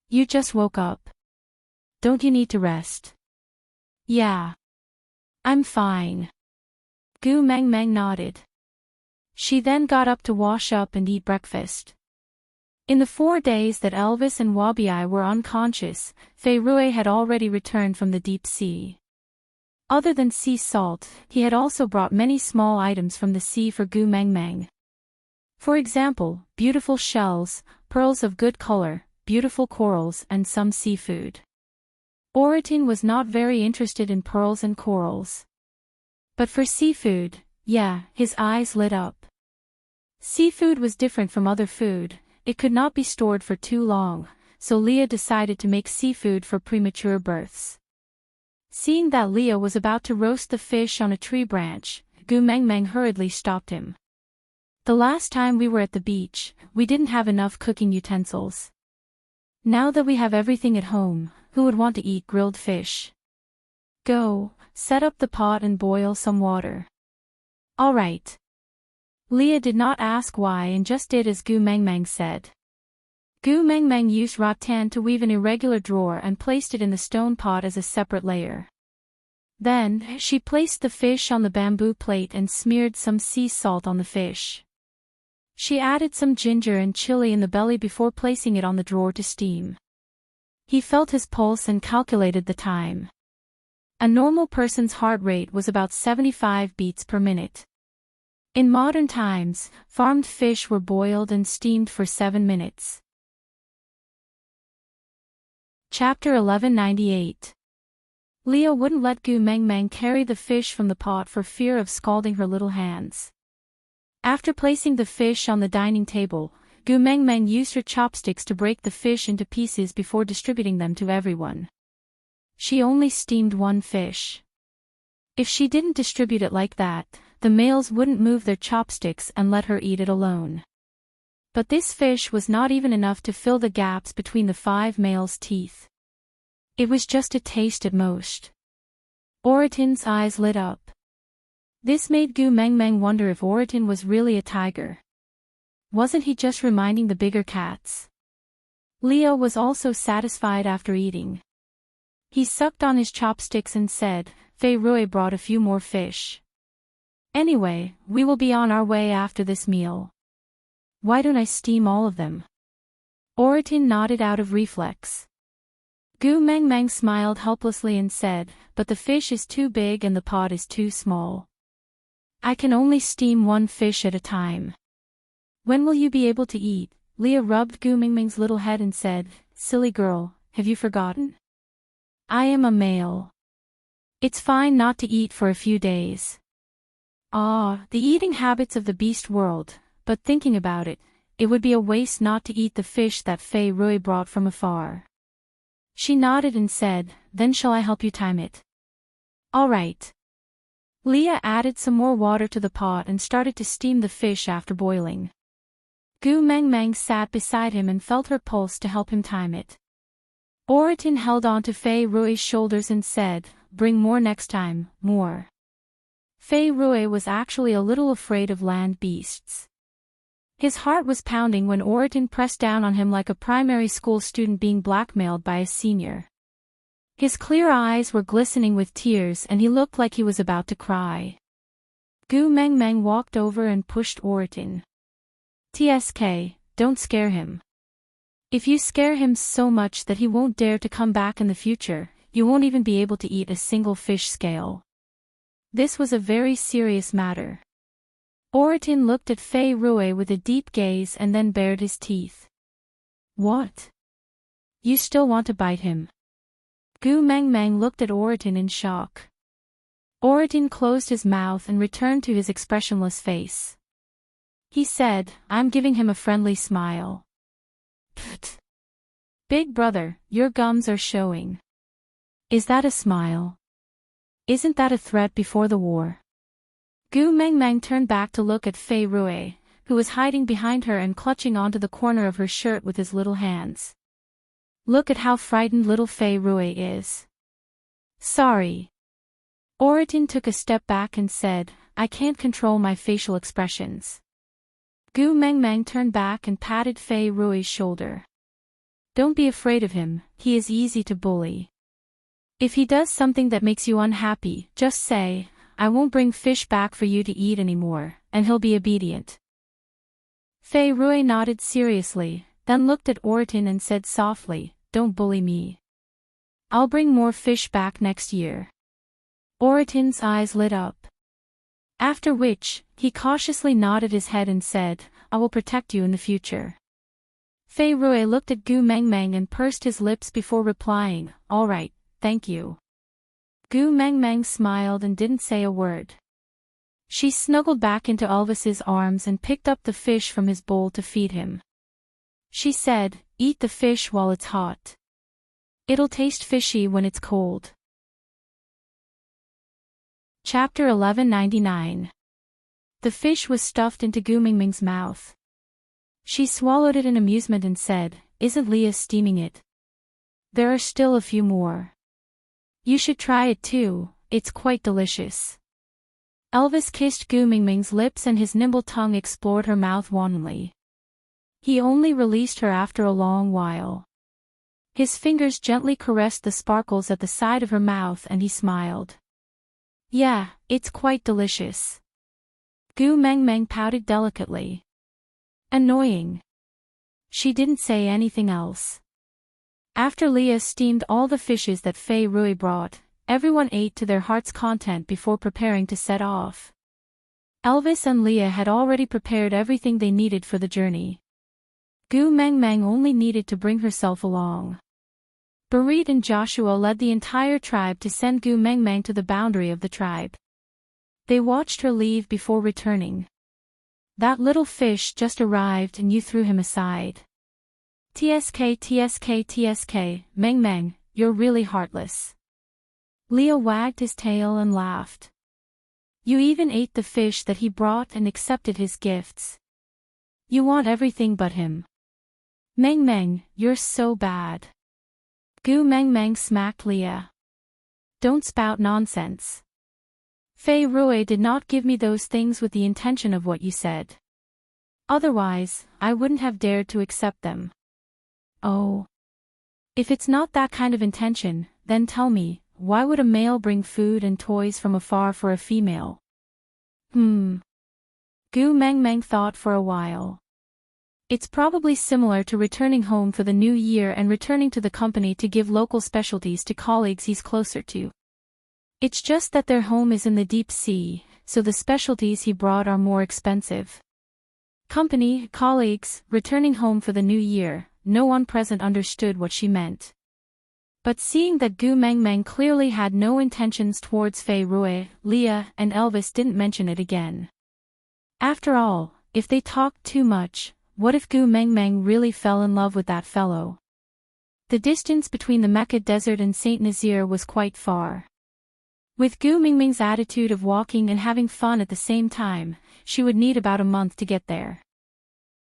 "You just woke up. Don't you need to rest?" "Yeah. I'm fine." Gu Meng Meng nodded. She then got up to wash up and eat breakfast. In the 4 days that Elvis and Wabiai were unconscious, Fei Rui had already returned from the deep sea. Other than sea salt, he had also brought many small items from the sea for Gu Meng Meng. For example, beautiful shells, pearls of good color, beautiful corals and some seafood. Oratin was not very interested in pearls and corals. But for seafood, yeah, his eyes lit up. Seafood was different from other food, it could not be stored for too long, so Leah decided to make seafood for premature births. Seeing that Leah was about to roast the fish on a tree branch, Gu Meng Meng hurriedly stopped him. The last time we were at the beach, we didn't have enough cooking utensils. Now that we have everything at home, who would want to eat grilled fish? Go, set up the pot and boil some water. All right. Leah did not ask why and just did as Gu Mengmeng said. Gu Mengmeng used rattan to weave an irregular drawer and placed it in the stone pot as a separate layer. Then, she placed the fish on the bamboo plate and smeared some sea salt on the fish. She added some ginger and chili in the belly before placing it on the drawer to steam. He felt his pulse and calculated the time. A normal person's heart rate was about 75 beats per minute. In modern times, farmed fish were boiled and steamed for 7 minutes. Chapter 1198. Leah wouldn't let Gu Mengmeng carry the fish from the pot for fear of scalding her little hands. After placing the fish on the dining table, Gu Mengmeng used her chopsticks to break the fish into pieces before distributing them to everyone. She only steamed one fish. If she didn't distribute it like that, the males wouldn't move their chopsticks and let her eat it alone. But this fish was not even enough to fill the gaps between the 5 males' teeth. It was just a taste at most. Oratin's eyes lit up. This made Gu Mengmeng wonder if Oratin was really a tiger. Wasn't he just reminding the bigger cats? Leo was also satisfied after eating. He sucked on his chopsticks and said, Fei Rui brought a few more fish. Anyway, we will be on our way after this meal. Why don't I steam all of them? Oratin nodded out of reflex. Gu Mengmeng smiled helplessly and said, but the fish is too big and the pot is too small. I can only steam one fish at a time. When will you be able to eat? Leah rubbed Gu Mengmeng's little head and said, silly girl, have you forgotten? I am a male. It's fine not to eat for a few days. Ah, the eating habits of the beast world, but thinking about it, it would be a waste not to eat the fish that Fei Rui brought from afar. She nodded and said, then shall I help you time it? All right. Leah added some more water to the pot and started to steam the fish after boiling. Gu Mengmeng sat beside him and felt her pulse to help him time it. Oratin held on to Fei Rui's shoulders and said, bring more next time, more. Fei Rui was actually a little afraid of land beasts. His heart was pounding when Oratin pressed down on him like a primary school student being blackmailed by a senior. His clear eyes were glistening with tears and he looked like he was about to cry. Gu Mengmeng walked over and pushed Oratin. TSK, don't scare him. If you scare him so much that he won't dare to come back in the future, you won't even be able to eat a single fish scale. This was a very serious matter. Oratin looked at Fei Rui with a deep gaze and then bared his teeth. What? You still want to bite him? Gu Mengmeng looked at Oratin in shock. Oratin closed his mouth and returned to his expressionless face. He said, I'm giving him a friendly smile. Pfft. Big brother, your gums are showing. Is that a smile? Isn't that a threat before the war? Gu Mengmeng turned back to look at Fei Rui, who was hiding behind her and clutching onto the corner of her shirt with his little hands. Look at how frightened little Fei Rui is. Sorry. Oratin took a step back and said, I can't control my facial expressions. Gu Mengmeng turned back and patted Fei Rui's shoulder. Don't be afraid of him, he is easy to bully. If he does something that makes you unhappy, just say, I won't bring fish back for you to eat anymore, and he'll be obedient. Fei Rui nodded seriously, then looked at Oratin and said softly, don't bully me. I'll bring more fish back next year. Oratin's eyes lit up. After which, he cautiously nodded his head and said, I will protect you in the future. Fei Rui looked at Gu Mengmeng and pursed his lips before replying, all right, thank you. Gu Mengmeng smiled and didn't say a word. She snuggled back into Elvis's arms and picked up the fish from his bowl to feed him. She said, eat the fish while it's hot. It'll taste fishy when it's cold. Chapter 1199. The fish was stuffed into Gu Mingming's mouth. She swallowed it in amusement and said, "Isn't Leah steaming it? There are still a few more. You should try it too, it's quite delicious." Elvis kissed Gu Mingming's lips and his nimble tongue explored her mouth wantonly. He only released her after a long while. His fingers gently caressed the sparkles at the side of her mouth and he smiled. "Yeah, it's quite delicious." Gu Mengmeng pouted delicately. Annoying. She didn't say anything else. After Leah steamed all the fishes that Fei Rui brought, everyone ate to their heart's content before preparing to set off. Elvis and Leah had already prepared everything they needed for the journey. Gu Mengmeng only needed to bring herself along. Barit and Joshua led the entire tribe to send Gu Mengmeng to the boundary of the tribe. They watched her leave before returning. "That little fish just arrived and you threw him aside. TSK, Meng, you're really heartless." Leah wagged his tail and laughed. "You even ate the fish that he brought and accepted his gifts. You want everything but him. Meng, you're so bad." Gu Mengmeng smacked Leah. "Don't spout nonsense. Fei Rui did not give me those things with the intention of what you said. Otherwise, I wouldn't have dared to accept them." "Oh. If it's not that kind of intention, then tell me, why would a male bring food and toys from afar for a female?" Gu Mengmeng thought for a while. "It's probably similar to returning home for the new year and returning to the company to give local specialties to colleagues he's closer to. It's just that their home is in the deep sea, so the specialties he brought are more expensive. Company, colleagues, returning home for the new year, no one present understood what she meant. But seeing that Gu Mengmeng clearly had no intentions towards Fei Rui, Leah and Elvis didn't mention it again. After all, if they talked too much, what if Gu Mengmeng really fell in love with that fellow? The distance between the Mecca desert and Saint Nazaire was quite far. With Gu Mingming's attitude of walking and having fun at the same time, she would need about a month to get there.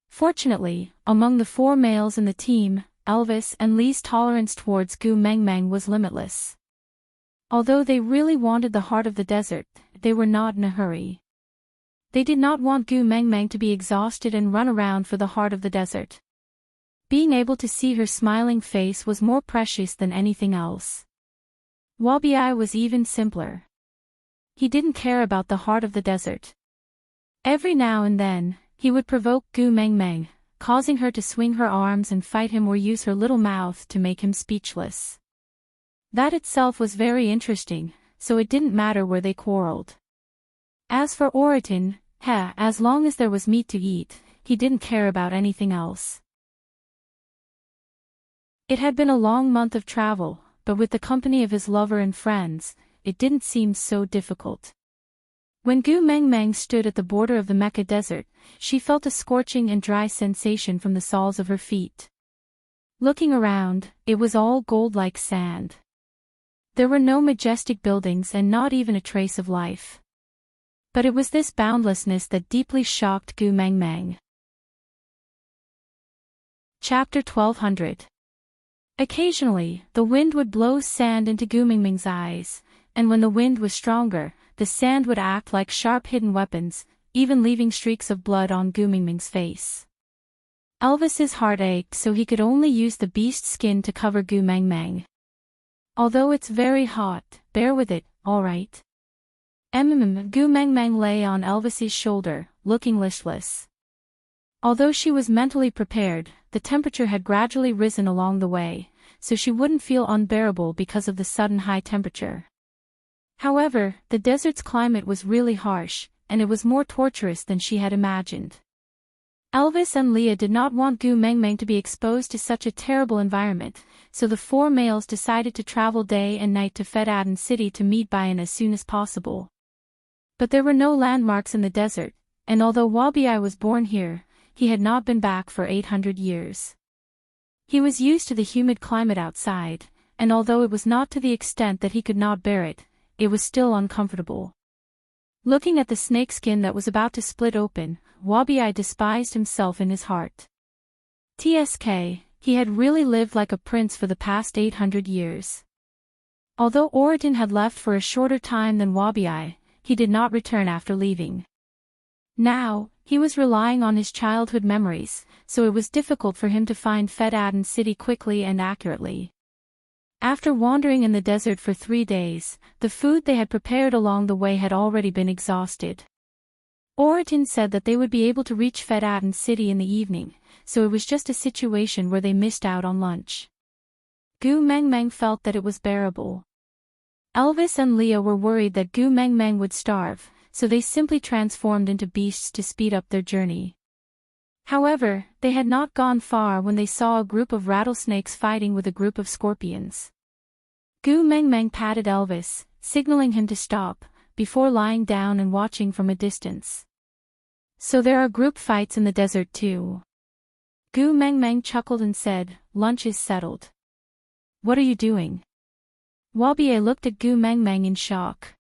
Fortunately, among the 4 males in the team, Elvis and Lee's tolerance towards Gu Mengmeng was limitless. Although they really wanted the heart of the desert, they were not in a hurry. They did not want Gu Mengmeng to be exhausted and run around for the heart of the desert. Being able to see her smiling face was more precious than anything else. Wabi was even simpler. He didn't care about the heart of the desert. Every now and then, he would provoke Gu Mengmeng, causing her to swing her arms and fight him or use her little mouth to make him speechless. That itself was very interesting, so it didn't matter where they quarreled. As for Oriton, as long as there was meat to eat, he didn't care about anything else. It had been a long month of travel, but with the company of his lover and friends, it didn't seem so difficult. When Gu Mengmeng stood at the border of the Mecca desert, she felt a scorching and dry sensation from the soles of her feet. Looking around, it was all gold-like sand. There were no majestic buildings and not even a trace of life. But it was this boundlessness that deeply shocked Gu Mengmeng. Chapter 1200. Occasionally, the wind would blow sand into Gu Mingming's eyes, and when the wind was stronger, the sand would act like sharp hidden weapons, even leaving streaks of blood on Gu Mingming's face. Elvis's heart ached, so he could only use the beast skin to cover Gu Mengmeng. "Although it's very hot, bear with it, alright?" Gu Mengmeng lay on Elvis's shoulder, looking listless. Although she was mentally prepared, the temperature had gradually risen along the way, so she wouldn't feel unbearable because of the sudden high temperature. However, the desert's climate was really harsh, and it was more torturous than she had imagined. Elvis and Leah did not want Gu Mengmeng to be exposed to such a terrible environment, so the 4 males decided to travel day and night to Fedaden City to meet Bayan as soon as possible. But there were no landmarks in the desert, and although Wabi was born here, he had not been back for 800 years. He was used to the humid climate outside, and although it was not to the extent that he could not bear it, it was still uncomfortable. Looking at the snakeskin that was about to split open, Wabi despised himself in his heart. TSK, he had really lived like a prince for the past 800 years. Although Oriton had left for a shorter time than Wabi, he did not return after leaving. Now, he was relying on his childhood memories, so it was difficult for him to find Fed-Aden City quickly and accurately. After wandering in the desert for 3 days, the food they had prepared along the way had already been exhausted. Oriton said that they would be able to reach Fed-Aden City in the evening, so it was just a situation where they missed out on lunch. Gu Mengmeng felt that it was bearable. Elvis and Leah were worried that Gu Mengmeng would starve, so they simply transformed into beasts to speed up their journey. However, they had not gone far when they saw a group of rattlesnakes fighting with a group of scorpions. Gu Mengmeng patted Elvis, signaling him to stop, before lying down and watching from a distance. So there are group fights in the desert too. Gu Mengmeng chuckled and said, "Lunch is settled." "What are you doing?" Wabi looked at Gu Mengmeng in shock.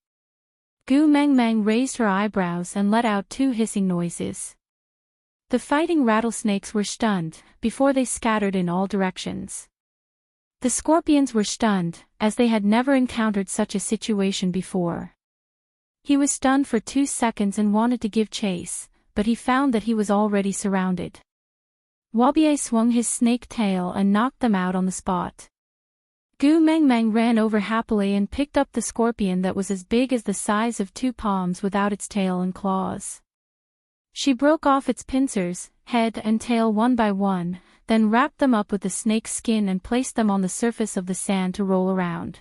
Gu Mengmeng raised her eyebrows and let out 2 hissing noises. The fighting rattlesnakes were stunned, before they scattered in all directions. The scorpions were stunned, as they had never encountered such a situation before. He was stunned for 2 seconds and wanted to give chase, but he found that he was already surrounded. Wabi swung his snake tail and knocked them out on the spot. Gu Mengmeng ran over happily and picked up the scorpion that was as big as the size of 2 palms without its tail and claws. She broke off its pincers, head and tail one by one, then wrapped them up with the snake's skin and placed them on the surface of the sand to roll around.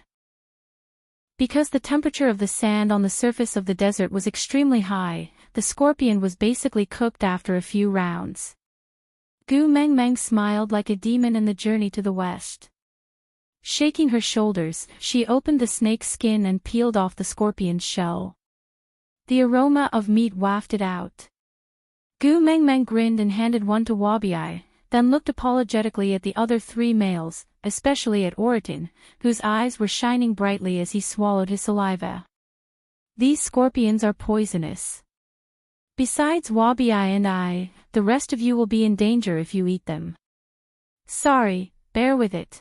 Because the temperature of the sand on the surface of the desert was extremely high, the scorpion was basically cooked after a few rounds. Gu Mengmeng smiled like a demon in the journey to the west. Shaking her shoulders, she opened the snake's skin and peeled off the scorpion's shell. The aroma of meat wafted out. Gu Mengmeng grinned and handed one to Wabi, then looked apologetically at the other 3 males, especially at Oriton, whose eyes were shining brightly as he swallowed his saliva. "These scorpions are poisonous. Besides Wabi and I, the rest of you will be in danger if you eat them. Sorry, bear with it.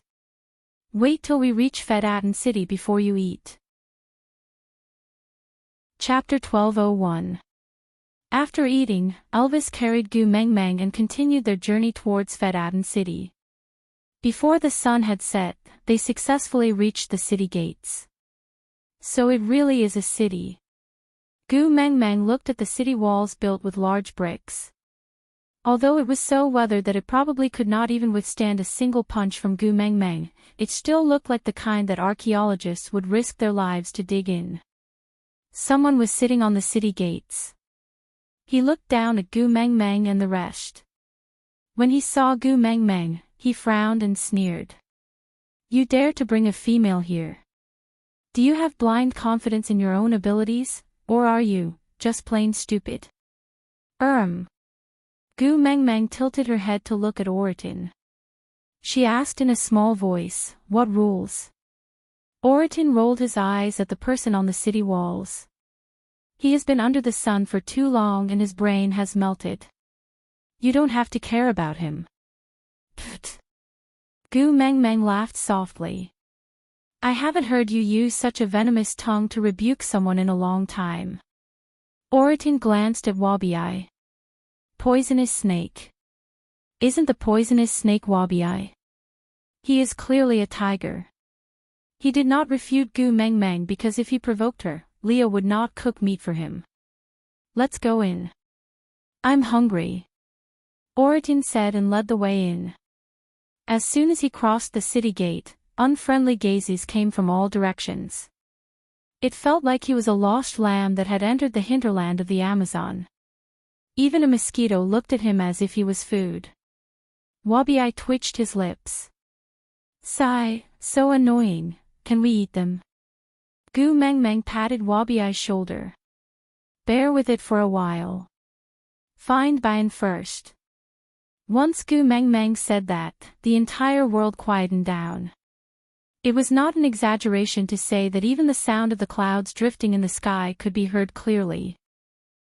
Wait till we reach Fed-Aden City before you eat." Chapter 12:01. After eating, Elvis carried Gu Mengmeng and continued their journey towards Fed-Aden City. Before the sun had set, they successfully reached the city gates. So it really is a city. Gu Mengmeng looked at the city walls built with large bricks. Although it was so weathered that it probably could not even withstand a single punch from Gu Mengmeng, it still looked like the kind that archaeologists would risk their lives to dig in. Someone was sitting on the city gates. He looked down at Gu Mengmeng and the rest. When he saw Gu Mengmeng, he frowned and sneered. "You dare to bring a female here? Do you have blind confidence in your own abilities, or are you just plain stupid?" Gu Mengmeng tilted her head to look at Oriton. She asked in a small voice, "What rules?" Oriton rolled his eyes at the person on the city walls. "He has been under the sun for too long and his brain has melted. You don't have to care about him." Pfft. Gu Mengmeng laughed softly. "I haven't heard you use such a venomous tongue to rebuke someone in a long time." Oriton glanced at Wabi. "Poisonous snake. Isn't the poisonous snake Wabi? He is clearly a tiger." He did not refute Gu Mengmeng because if he provoked her, Leah would not cook meat for him. "Let's go in. I'm hungry," Oriton said and led the way in. As soon as he crossed the city gate, unfriendly gazes came from all directions. It felt like he was a lost lamb that had entered the hinterland of the Amazon. Even a mosquito looked at him as if he was food. Wabi twitched his lips. "Sigh, so annoying, can we eat them?" Gu Mengmeng patted Wabi's shoulder. "Bear with it for a while. Find Bian first." Once Gu Mengmeng said that, the entire world quietened down. It was not an exaggeration to say that even the sound of the clouds drifting in the sky could be heard clearly.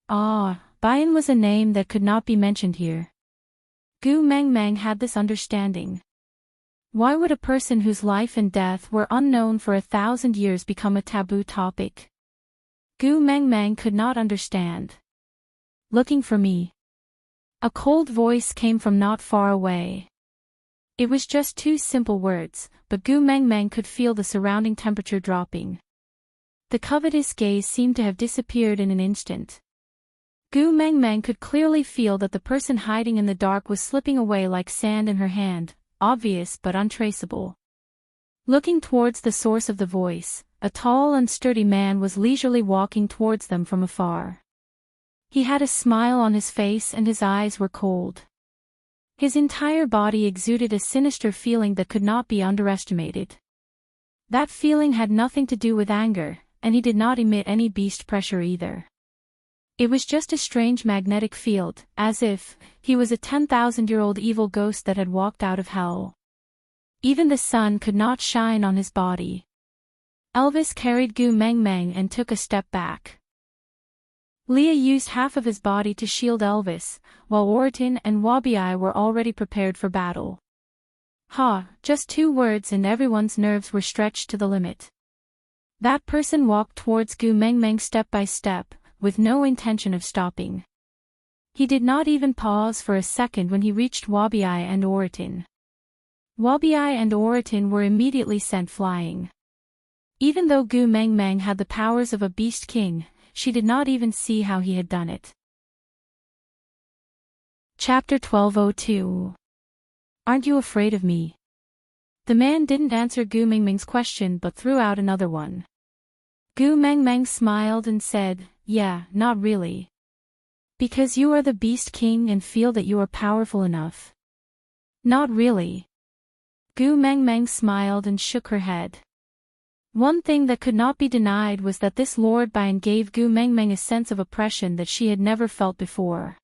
Bayan was a name that could not be mentioned here. Gu Mengmeng had this understanding. Why would a person whose life and death were unknown for 1,000 years become a taboo topic? Gu Mengmeng could not understand. Looking for me. A cold voice came from not far away. It was just two simple words, but Gu Mengmeng could feel the surrounding temperature dropping. The covetous gaze seemed to have disappeared in an instant. Gu Mengmeng could clearly feel that the person hiding in the dark was slipping away like sand in her hand, obvious but untraceable. Looking towards the source of the voice, a tall and sturdy man was leisurely walking towards them from afar. He had a smile on his face and his eyes were cold. His entire body exuded a sinister feeling that could not be underestimated. That feeling had nothing to do with anger, and he did not emit any beast pressure either. It was just a strange magnetic field, as if he was a 10,000-year-old evil ghost that had walked out of hell. Even the sun could not shine on his body. Elvis carried Gu Mengmeng and took a step back. Leah used half of his body to shield Elvis, while Orton and Wabi were already prepared for battle. Just 2 words and everyone's nerves were stretched to the limit. That person walked towards Gu Mengmeng step by step, with no intention of stopping. He did not even pause for a second when he reached Wabi and Orton. Wabi and Orton were immediately sent flying. Even though Gu Mengmeng had the powers of a beast king, she did not even see how he had done it. Chapter 1202. Aren't you afraid of me? The man didn't answer Gu Mengmeng's question but threw out another one. Gu Mengmeng smiled and said, "Yeah, not really. Because you are the Beast King and feel that you are powerful enough." "Not really." Gu Mengmeng smiled and shook her head. One thing that could not be denied was that this Lord Bayan gave Gu Mengmeng a sense of oppression that she had never felt before.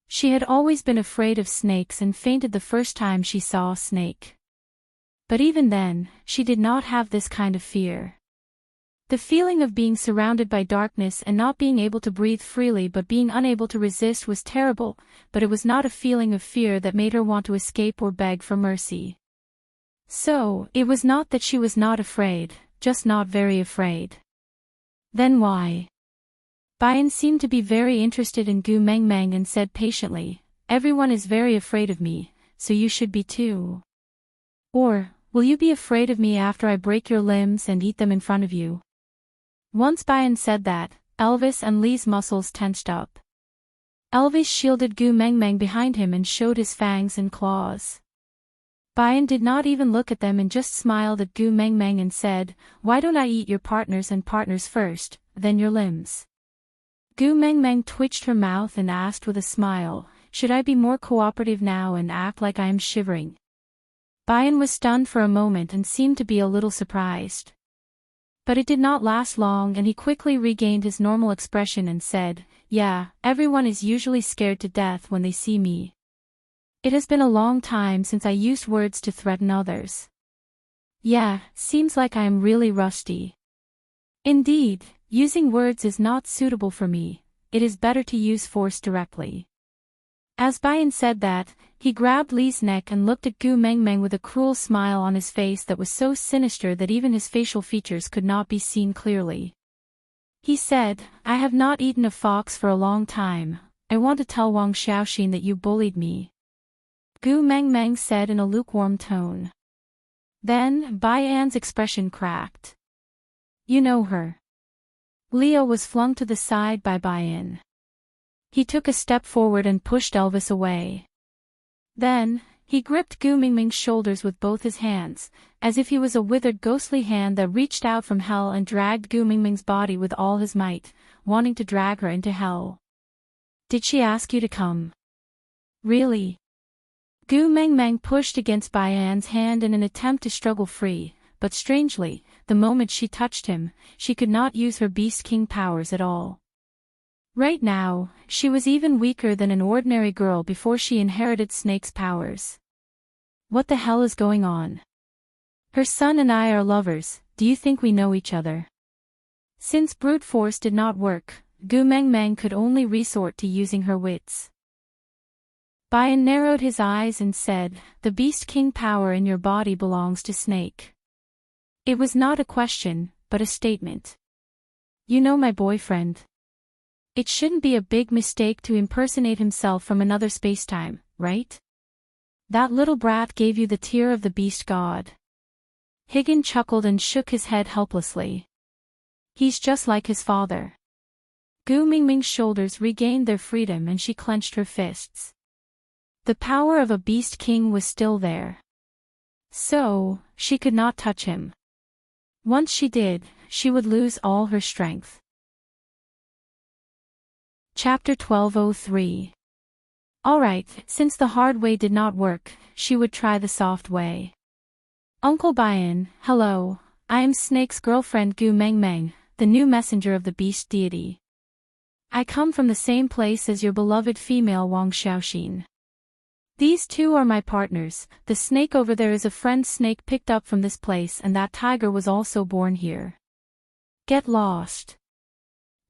She had always been afraid of snakes and fainted the first time she saw a snake. But even then, she did not have this kind of fear. The feeling of being surrounded by darkness and not being able to breathe freely but being unable to resist was terrible, but it was not a feeling of fear that made her want to escape or beg for mercy. So, it was not that she was not afraid, just not very afraid. Then why? Bayan seemed to be very interested in Gu Mengmeng and said patiently, "Everyone is very afraid of me, so you should be too. Or, will you be afraid of me after I break your limbs and eat them in front of you?" Once Bayan said that, Elvis and Lee's muscles tensed up. Elvis shielded Gu Mengmeng behind him and showed his fangs and claws. Bayan did not even look at them and just smiled at Gu Mengmeng and said, "Why don't I eat your partners first, then your limbs?" Gu Mengmeng twitched her mouth and asked with a smile, "Should I be more cooperative now and act like I am shivering?" Bayan was stunned for a moment and seemed to be a little surprised. But it did not last long and he quickly regained his normal expression and said, "Yeah, everyone is usually scared to death when they see me. It has been a long time since I used words to threaten others. Yeah, seems like I am really rusty. Indeed, using words is not suitable for me, it is better to use force directly." As Bayan said that, he grabbed Lee's neck and looked at Gu Mengmeng with a cruel smile on his face that was so sinister that even his facial features could not be seen clearly. He said, "I have not eaten a fox for a long time, I want to tell Wang Xiaoxin that you bullied me." Gu Mengmeng said in a lukewarm tone. Then, Bayan's expression cracked. "You know her." Leo was flung to the side by Bayan. He took a step forward and pushed Elvis away. Then, he gripped Gu Mengmeng's shoulders with both his hands, as if he was a withered ghostly hand that reached out from hell and dragged Gu Mengmeng's body with all his might, wanting to drag her into hell. "Did she ask you to come?" "Really?" Gu Mengmeng pushed against Bayan's hand in an attempt to struggle free, but strangely, the moment she touched him, she could not use her Beast King powers at all. Right now, she was even weaker than an ordinary girl before she inherited Snake's powers. What the hell is going on? Her son and I are lovers. Do you think we know each other? Since brute force did not work, Gu Mengmeng could only resort to using her wits. Bian narrowed his eyes and said, "The Beast King power in your body belongs to Snake." It was not a question, but a statement. "You know my boyfriend. It shouldn't be a big mistake to impersonate himself from another spacetime, right? That little brat gave you the tear of the beast god." Higgin chuckled and shook his head helplessly. "He's just like his father." Gu Mingming's shoulders regained their freedom and she clenched her fists. The power of a beast king was still there. So, she could not touch him. Once she did, she would lose all her strength. Chapter 1203. Alright, since the hard way did not work, she would try the soft way. "Uncle Bian, hello, I am Snake's girlfriend Gu Mengmeng, the new messenger of the beast deity. I come from the same place as your beloved female Wang Xiaoxin. These two are my partners. The snake over there is a friend snake picked up from this place, and that tiger was also born here. Get lost."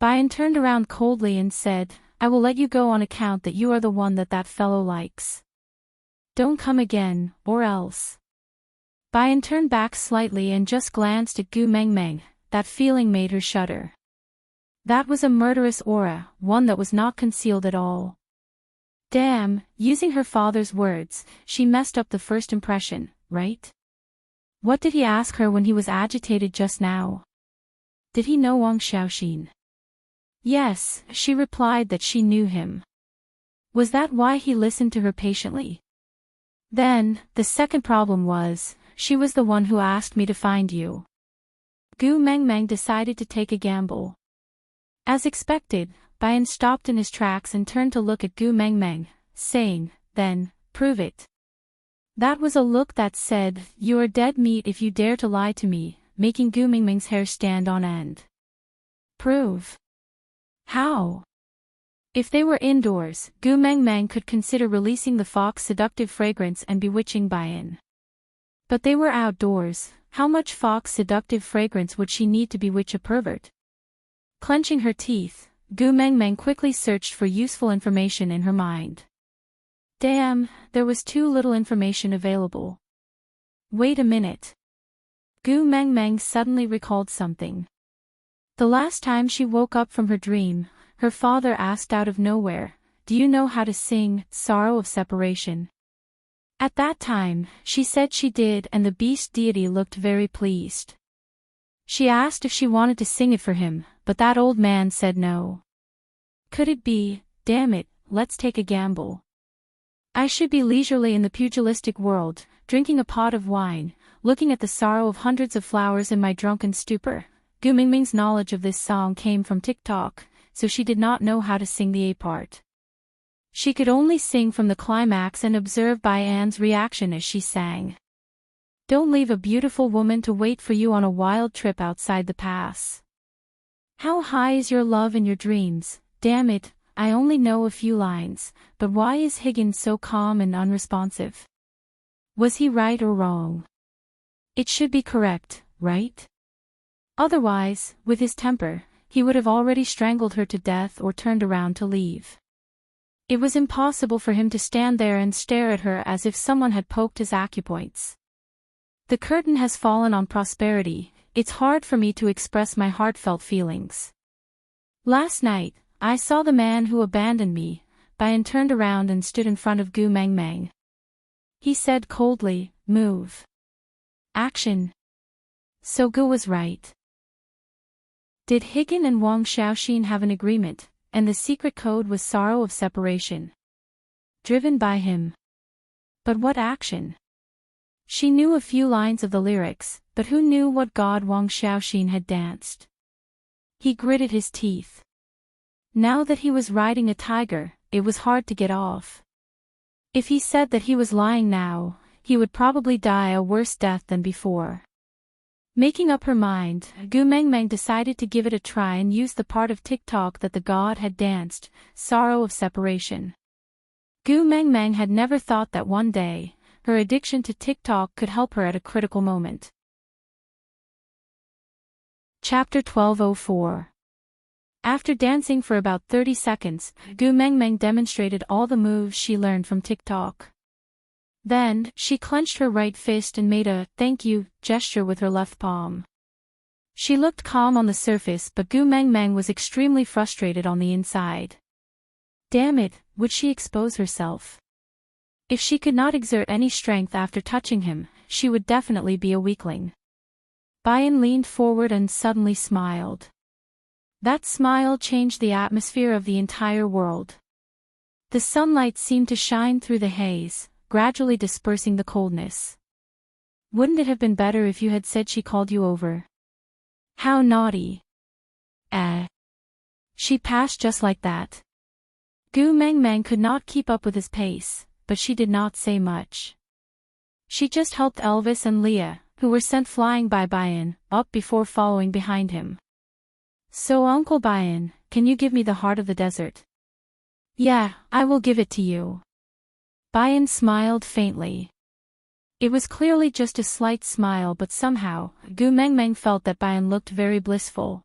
Bian turned around coldly and said, "I will let you go on account that you are the one that fellow likes. Don't come again, or else." Bian turned back slightly and just glanced at Gu Mengmeng. That feeling made her shudder. That was a murderous aura, one that was not concealed at all. Damn, using her father's words, she messed up the first impression, right? What did he ask her when he was agitated just now? Did he know Wang Xiaoxin? Yes, she replied that she knew him. Was that why he listened to her patiently? Then, the second problem was, she was the one who asked me to find you. Gu Mengmeng decided to take a gamble. As expected, Bian stopped in his tracks and turned to look at Gu Mengmeng, saying, "Then, prove it." That was a look that said, "You are dead meat if you dare to lie to me," making Gu Mengmeng's hair stand on end. Prove? How? If they were indoors, Gu Mengmeng could consider releasing the fox's seductive fragrance and bewitching Bian. But they were outdoors. How much fox seductive fragrance would she need to bewitch a pervert? Clenching her teeth, Gu Mengmeng quickly searched for useful information in her mind. Damn, there was too little information available. Wait a minute. Gu Mengmeng suddenly recalled something. The last time she woke up from her dream, her father asked out of nowhere, "Do you know how to sing, Sorrow of Separation?" At that time, she said she did, and the beast deity looked very pleased. She asked if she wanted to sing it for him, but that old man said no. Could it be? Damn it, let's take a gamble. I should be leisurely in the pugilistic world, drinking a pot of wine, looking at the sorrow of hundreds of flowers in my drunken stupor. Gu Mingming's knowledge of this song came from TikTok, so she did not know how to sing the A part. She could only sing from the climax and observe Bian's reaction as she sang. Don't leave a beautiful woman to wait for you on a wild trip outside the pass. How high is your love in your dreams? Damn it, I only know a few lines, but why is Higgins so calm and unresponsive? Was he right or wrong? It should be correct, right? Otherwise, with his temper, he would have already strangled her to death or turned around to leave. It was impossible for him to stand there and stare at her as if someone had poked his acupoints. The curtain has fallen on prosperity. It's hard for me to express my heartfelt feelings. Last night, I saw the man who abandoned me. Bian turned around and stood in front of Gu Mengmeng. He said coldly, "Move. Action." So Gu was right. Did Higgin and Wang Xiaoxin have an agreement, and the secret code was Sorrow of Separation? Driven by him. But what action? She knew a few lines of the lyrics, but who knew what god Wang Xiaoxin had danced? He gritted his teeth. Now that he was riding a tiger, it was hard to get off. If he said that he was lying now, he would probably die a worse death than before. Making up her mind, Gu Mengmeng decided to give it a try and use the part of TikTok that the god had danced, Sorrow of Separation. Gu Mengmeng had never thought that one day, her addiction to TikTok could help her at a critical moment. Chapter 1204. After dancing for about 30 seconds, Gu Mengmeng demonstrated all the moves she learned from TikTok. Then, she clenched her right fist and made a "thank you" gesture with her left palm. She looked calm on the surface, but Gu Mengmeng was extremely frustrated on the inside. Damn it, would she expose herself? If she could not exert any strength after touching him, she would definitely be a weakling. Bayan leaned forward and suddenly smiled. That smile changed the atmosphere of the entire world. The sunlight seemed to shine through the haze, gradually dispersing the coldness. Wouldn't it have been better if you had said she called you over? How naughty. She passed just like that. Gu Mengmeng could not keep up with his pace, but she did not say much. She just helped Elvis and Leah, who were sent flying by Bayan, up before following behind him. So Uncle Bayan, can you give me the heart of the desert? Yeah, I will give it to you. Bayan smiled faintly. It was clearly just a slight smile, but somehow, Gu Mengmeng felt that Bayan looked very blissful.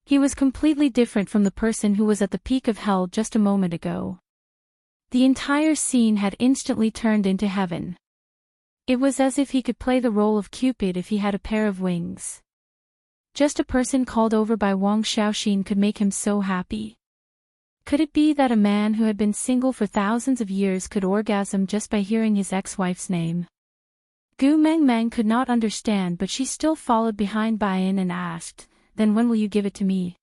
He was completely different from the person who was at the peak of hell just a moment ago. The entire scene had instantly turned into heaven. It was as if he could play the role of Cupid if he had a pair of wings. Just a person called over by Wang Xiaoxin could make him so happy. Could it be that a man who had been single for thousands of years could orgasm just by hearing his ex-wife's name? Gu Mengmeng could not understand, but she still followed behind Bayan and asked, "Then when will you give it to me?"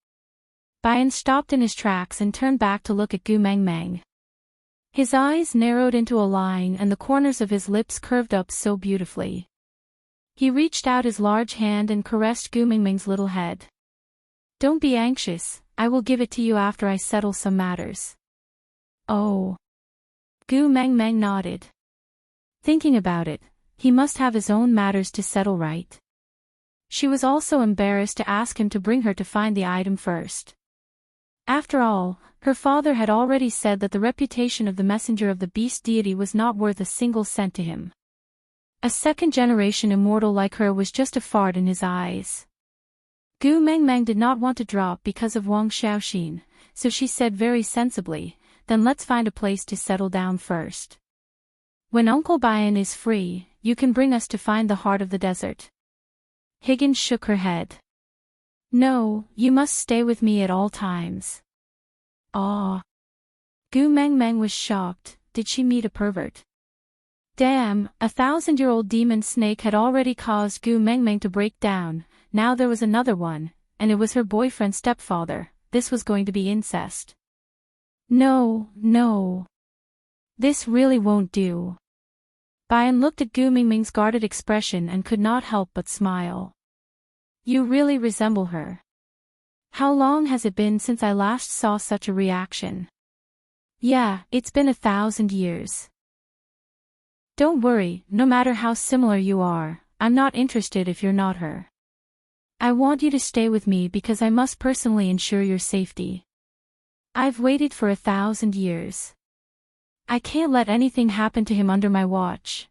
Bayan stopped in his tracks and turned back to look at Gu Mengmeng. His eyes narrowed into a line and the corners of his lips curved up so beautifully. He reached out his large hand and caressed Gu Mengmeng's little head. "Don't be anxious, I will give it to you after I settle some matters." Oh. Gu Mengmeng nodded. Thinking about it, he must have his own matters to settle, right? She was also embarrassed to ask him to bring her to find the item first. After all, her father had already said that the reputation of the messenger of the beast deity was not worth a single cent to him. A second-generation immortal like her was just a fart in his eyes. Gu Mengmeng did not want to drop because of Wang Xiaoxin, so she said very sensibly, "Then let's find a place to settle down first. When Uncle Bayan is free, you can bring us to find the heart of the desert." Higgins shook her head. "No, you must stay with me at all times." Ah. Gu Mengmeng was shocked. Did she meet a pervert? Damn, a 1,000-year-old demon snake had already caused Gu Mengmeng to break down. Now there was another one, and it was her boyfriend's stepfather. This was going to be incest. No, no. This really won't do. Bayan looked at Gu Mengmeng's guarded expression and could not help but smile. You really resemble her. How long has it been since I last saw such a reaction? Yeah, it's been 1,000 years. Don't worry, no matter how similar you are, I'm not interested if you're not her. I want you to stay with me because I must personally ensure your safety. I've waited for 1,000 years. I can't let anything happen to him under my watch.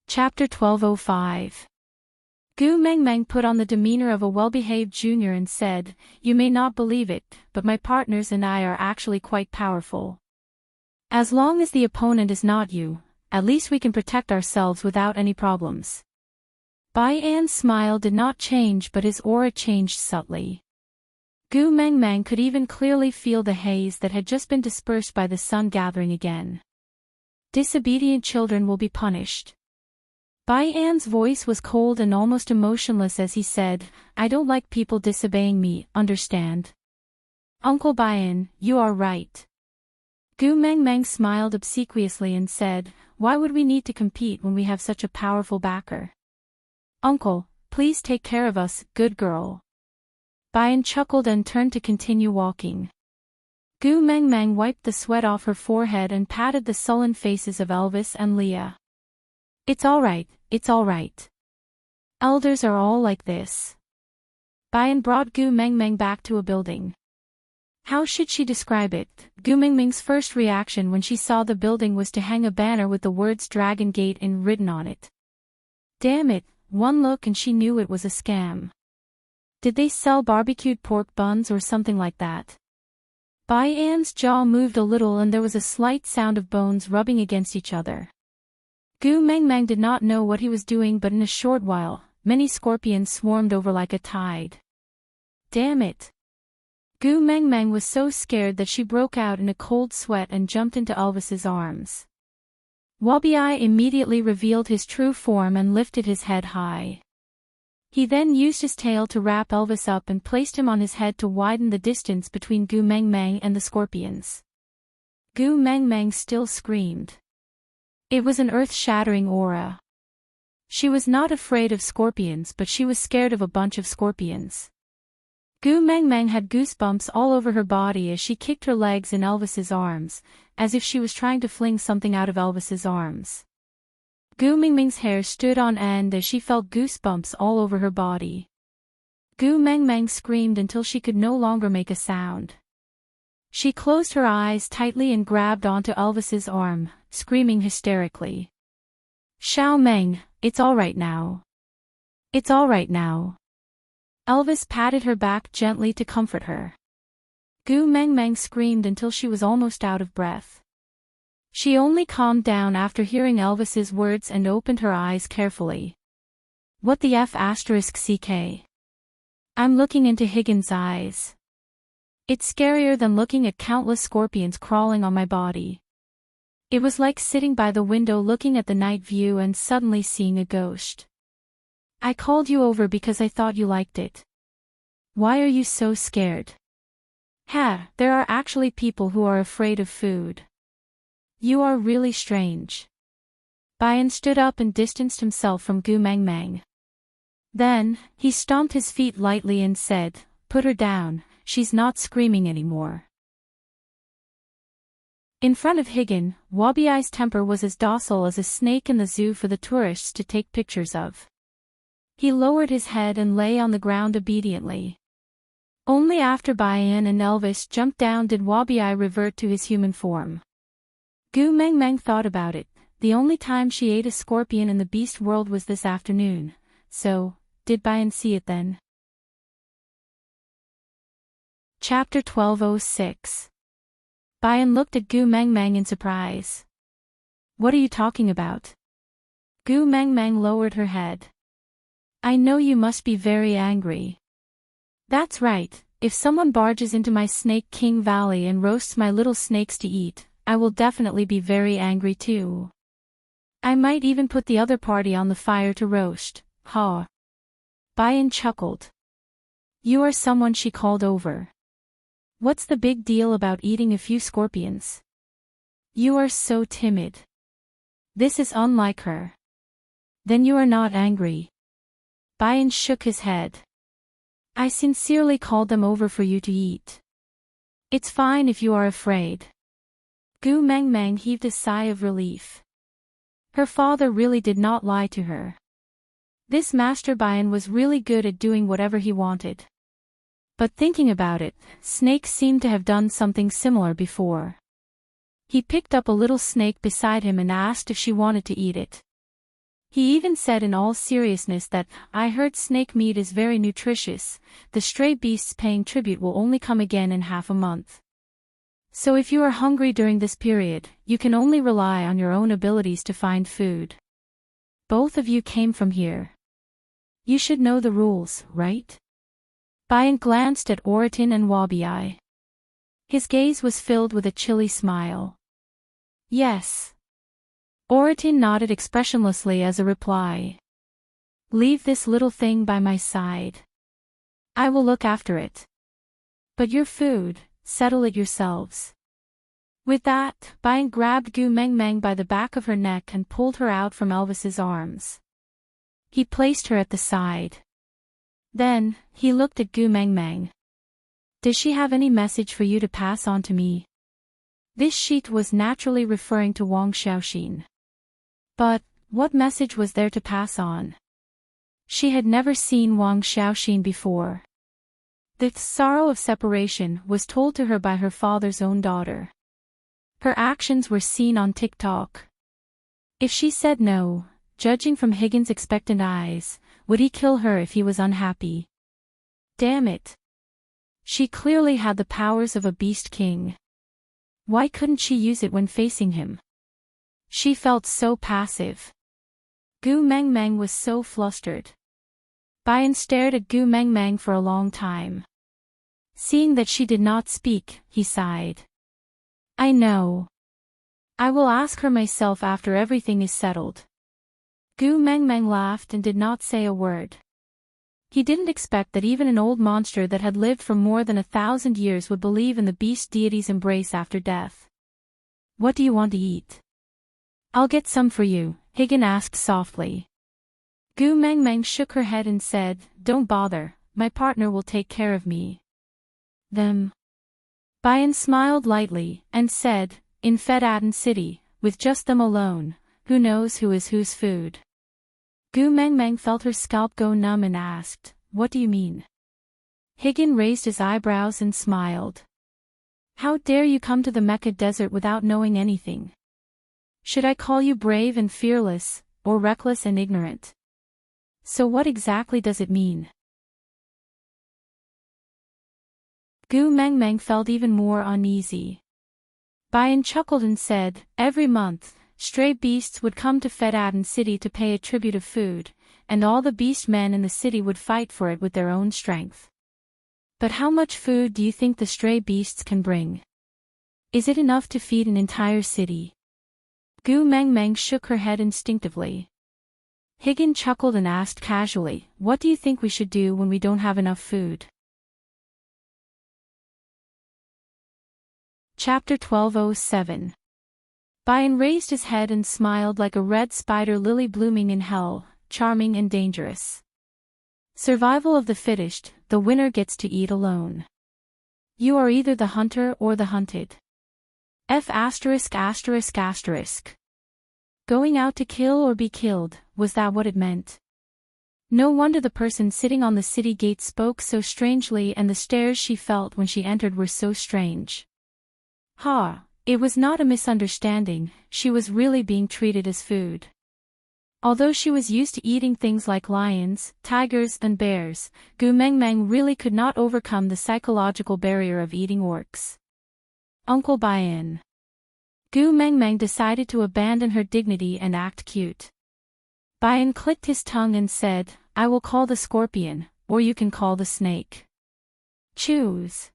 Chapter 1205. Gu Mengmeng put on the demeanor of a well-behaved junior and said, "You may not believe it, but my partners and I are actually quite powerful. As long as the opponent is not you, at least we can protect ourselves without any problems." Bayan's smile did not change, but his aura changed subtly. Gu Mengmeng could even clearly feel the haze that had just been dispersed by the sun gathering again. Disobedient children will be punished. Bayan's voice was cold and almost emotionless as he said, "I don't like people disobeying me, understand? Uncle Bayan, you are right." Gu Mengmeng smiled obsequiously and said, "Why would we need to compete when we have such a powerful backer? Uncle, please take care of us, good girl." Bayan chuckled and turned to continue walking. Gu Mengmeng wiped the sweat off her forehead and patted the sullen faces of Elvis and Leah. It's all right, it's all right. Elders are all like this." Bayan brought Gu Mengmeng back to a building. How should she describe it? Gu Mingming's first reaction when she saw the building was to hang a banner with the words Dragon Gate Inn written on it. Damn it, one look and she knew it was a scam. Did they sell barbecued pork buns or something like that? Bai An's jaw moved a little and there was a slight sound of bones rubbing against each other. Gu Mengmeng did not know what he was doing, but in a short while, many scorpions swarmed over like a tide. Damn it! Gu Mengmeng was so scared that she broke out in a cold sweat and jumped into Elvis's arms. Wabiai immediately revealed his true form and lifted his head high. He then used his tail to wrap Elvis up and placed him on his head to widen the distance between Gu Mengmeng and the scorpions. Gu Mengmeng still screamed. It was an earth-shattering aura. She was not afraid of scorpions, but she was scared of a bunch of scorpions. Gu Mengmeng had goosebumps all over her body as she kicked her legs in Elvis's arms, as if she was trying to fling something out of Elvis's arms. Gu Mingming's hair stood on end as she felt goosebumps all over her body. Gu Mengmeng screamed until she could no longer make a sound. She closed her eyes tightly and grabbed onto Elvis's arm, screaming hysterically. Xiao Meng, it's all right now. It's all right now. Elvis patted her back gently to comfort her. Gu Mengmeng screamed until she was almost out of breath. She only calmed down after hearing Elvis's words and opened her eyes carefully. What the F***CK? I'm looking into Higgins' eyes. It's scarier than looking at countless scorpions crawling on my body. It was like sitting by the window looking at the night view and suddenly seeing a ghost. I called you over because I thought you liked it. Why are you so scared? Ha, there are actually people who are afraid of food. You are really strange. Bayan stood up and distanced himself from Gu Mengmeng. Then, he stomped his feet lightly and said, Put her down, she's not screaming anymore. In front of Higgin, Wabiai's temper was as docile as a snake in the zoo for the tourists to take pictures of. He lowered his head and lay on the ground obediently. Only after Bayan and Elvis jumped down did Wabiai revert to his human form. Gu Mengmeng thought about it. The only time she ate a scorpion in the beast world was this afternoon. So, did Bayan see it then? Chapter 1206. Bayan looked at Gu Mengmeng in surprise. What are you talking about? Gu Mengmeng lowered her head. I know you must be very angry. That's right, if someone barges into my Snake King Valley and roasts my little snakes to eat, I will definitely be very angry too. I might even put the other party on the fire to roast, ha. Bayan chuckled. You are someone she called over. What's the big deal about eating a few scorpions? You are so timid. This is unlike her. Then you are not angry. Bayan shook his head. I sincerely called them over for you to eat. It's fine if you are afraid. Gu Mengmeng heaved a sigh of relief. Her father really did not lie to her. This Master Bayan was really good at doing whatever he wanted. But thinking about it, Snake seemed to have done something similar before. He picked up a little snake beside him and asked if she wanted to eat it. He even said in all seriousness that, I heard snake meat is very nutritious, the stray beasts paying tribute will only come again in half a month. So if you are hungry during this period, you can only rely on your own abilities to find food. Both of you came from here. You should know the rules, right? Bayan glanced at Oratin and Wabiai. His gaze was filled with a chilly smile. Yes. Oratin nodded expressionlessly as a reply. Leave this little thing by my side. I will look after it. But your food, settle it yourselves. With that, Bayan grabbed Gu Mengmeng by the back of her neck and pulled her out from Elvis's arms. He placed her at the side. Then, he looked at Gu Mengmeng. Does she have any message for you to pass on to me? This sheet was naturally referring to Wang Xiaoxin. But, what message was there to pass on? She had never seen Wang Xiaoxin before. The sorrow of separation was told to her by her father's own daughter. Her actions were seen on TikTok. If she said no, judging from Higgins' expectant eyes, would he kill her if he was unhappy? Damn it. She clearly had the powers of a beast king. Why couldn't she use it when facing him? She felt so passive. Gu Meng Meng was so flustered. Bayan stared at Gu Meng Meng for a long time. Seeing that she did not speak, he sighed. I know. I will ask her myself after everything is settled. Gu Meng Meng laughed and did not say a word. He didn't expect that even an old monster that had lived for more than 1,000 years would believe in the beast deity's embrace after death. What do you want to eat? I'll get some for you, Higgin asked softly. Gu Meng Meng shook her head and said, Don't bother, my partner will take care of me. Them. Bayan smiled lightly, and said, In Fedaden City, with just them alone, who knows who is whose food? Gu Meng Meng felt her scalp go numb and asked, What do you mean? Higgin raised his eyebrows and smiled. How dare you come to the Mecca desert without knowing anything? Should I call you brave and fearless, or reckless and ignorant? So what exactly does it mean? Gu Meng Meng felt even more uneasy. Bayan chuckled and said, Every month, stray beasts would come to Fedaden City to pay a tribute of food, and all the beast men in the city would fight for it with their own strength. But how much food do you think the stray beasts can bring? Is it enough to feed an entire city? Gu Meng Meng shook her head instinctively. Higgin chuckled and asked casually, What do you think we should do when we don't have enough food? Chapter 1207. Bayan raised his head and smiled like a red spider lily blooming in hell, charming and dangerous. Survival of the fittest, the winner gets to eat alone. You are either the hunter or the hunted. F*******. Going out to kill or be killed, was that what it meant? No wonder the person sitting on the city gate spoke so strangely and the stares she felt when she entered were so strange. It was not a misunderstanding, she was really being treated as food. Although she was used to eating things like lions, tigers and bears, Gu Meng Meng really could not overcome the psychological barrier of eating orcs. Uncle Bayan. Gu Meng Meng decided to abandon her dignity and act cute. Bayan clicked his tongue and said, I will call the scorpion, or you can call the snake. Choose.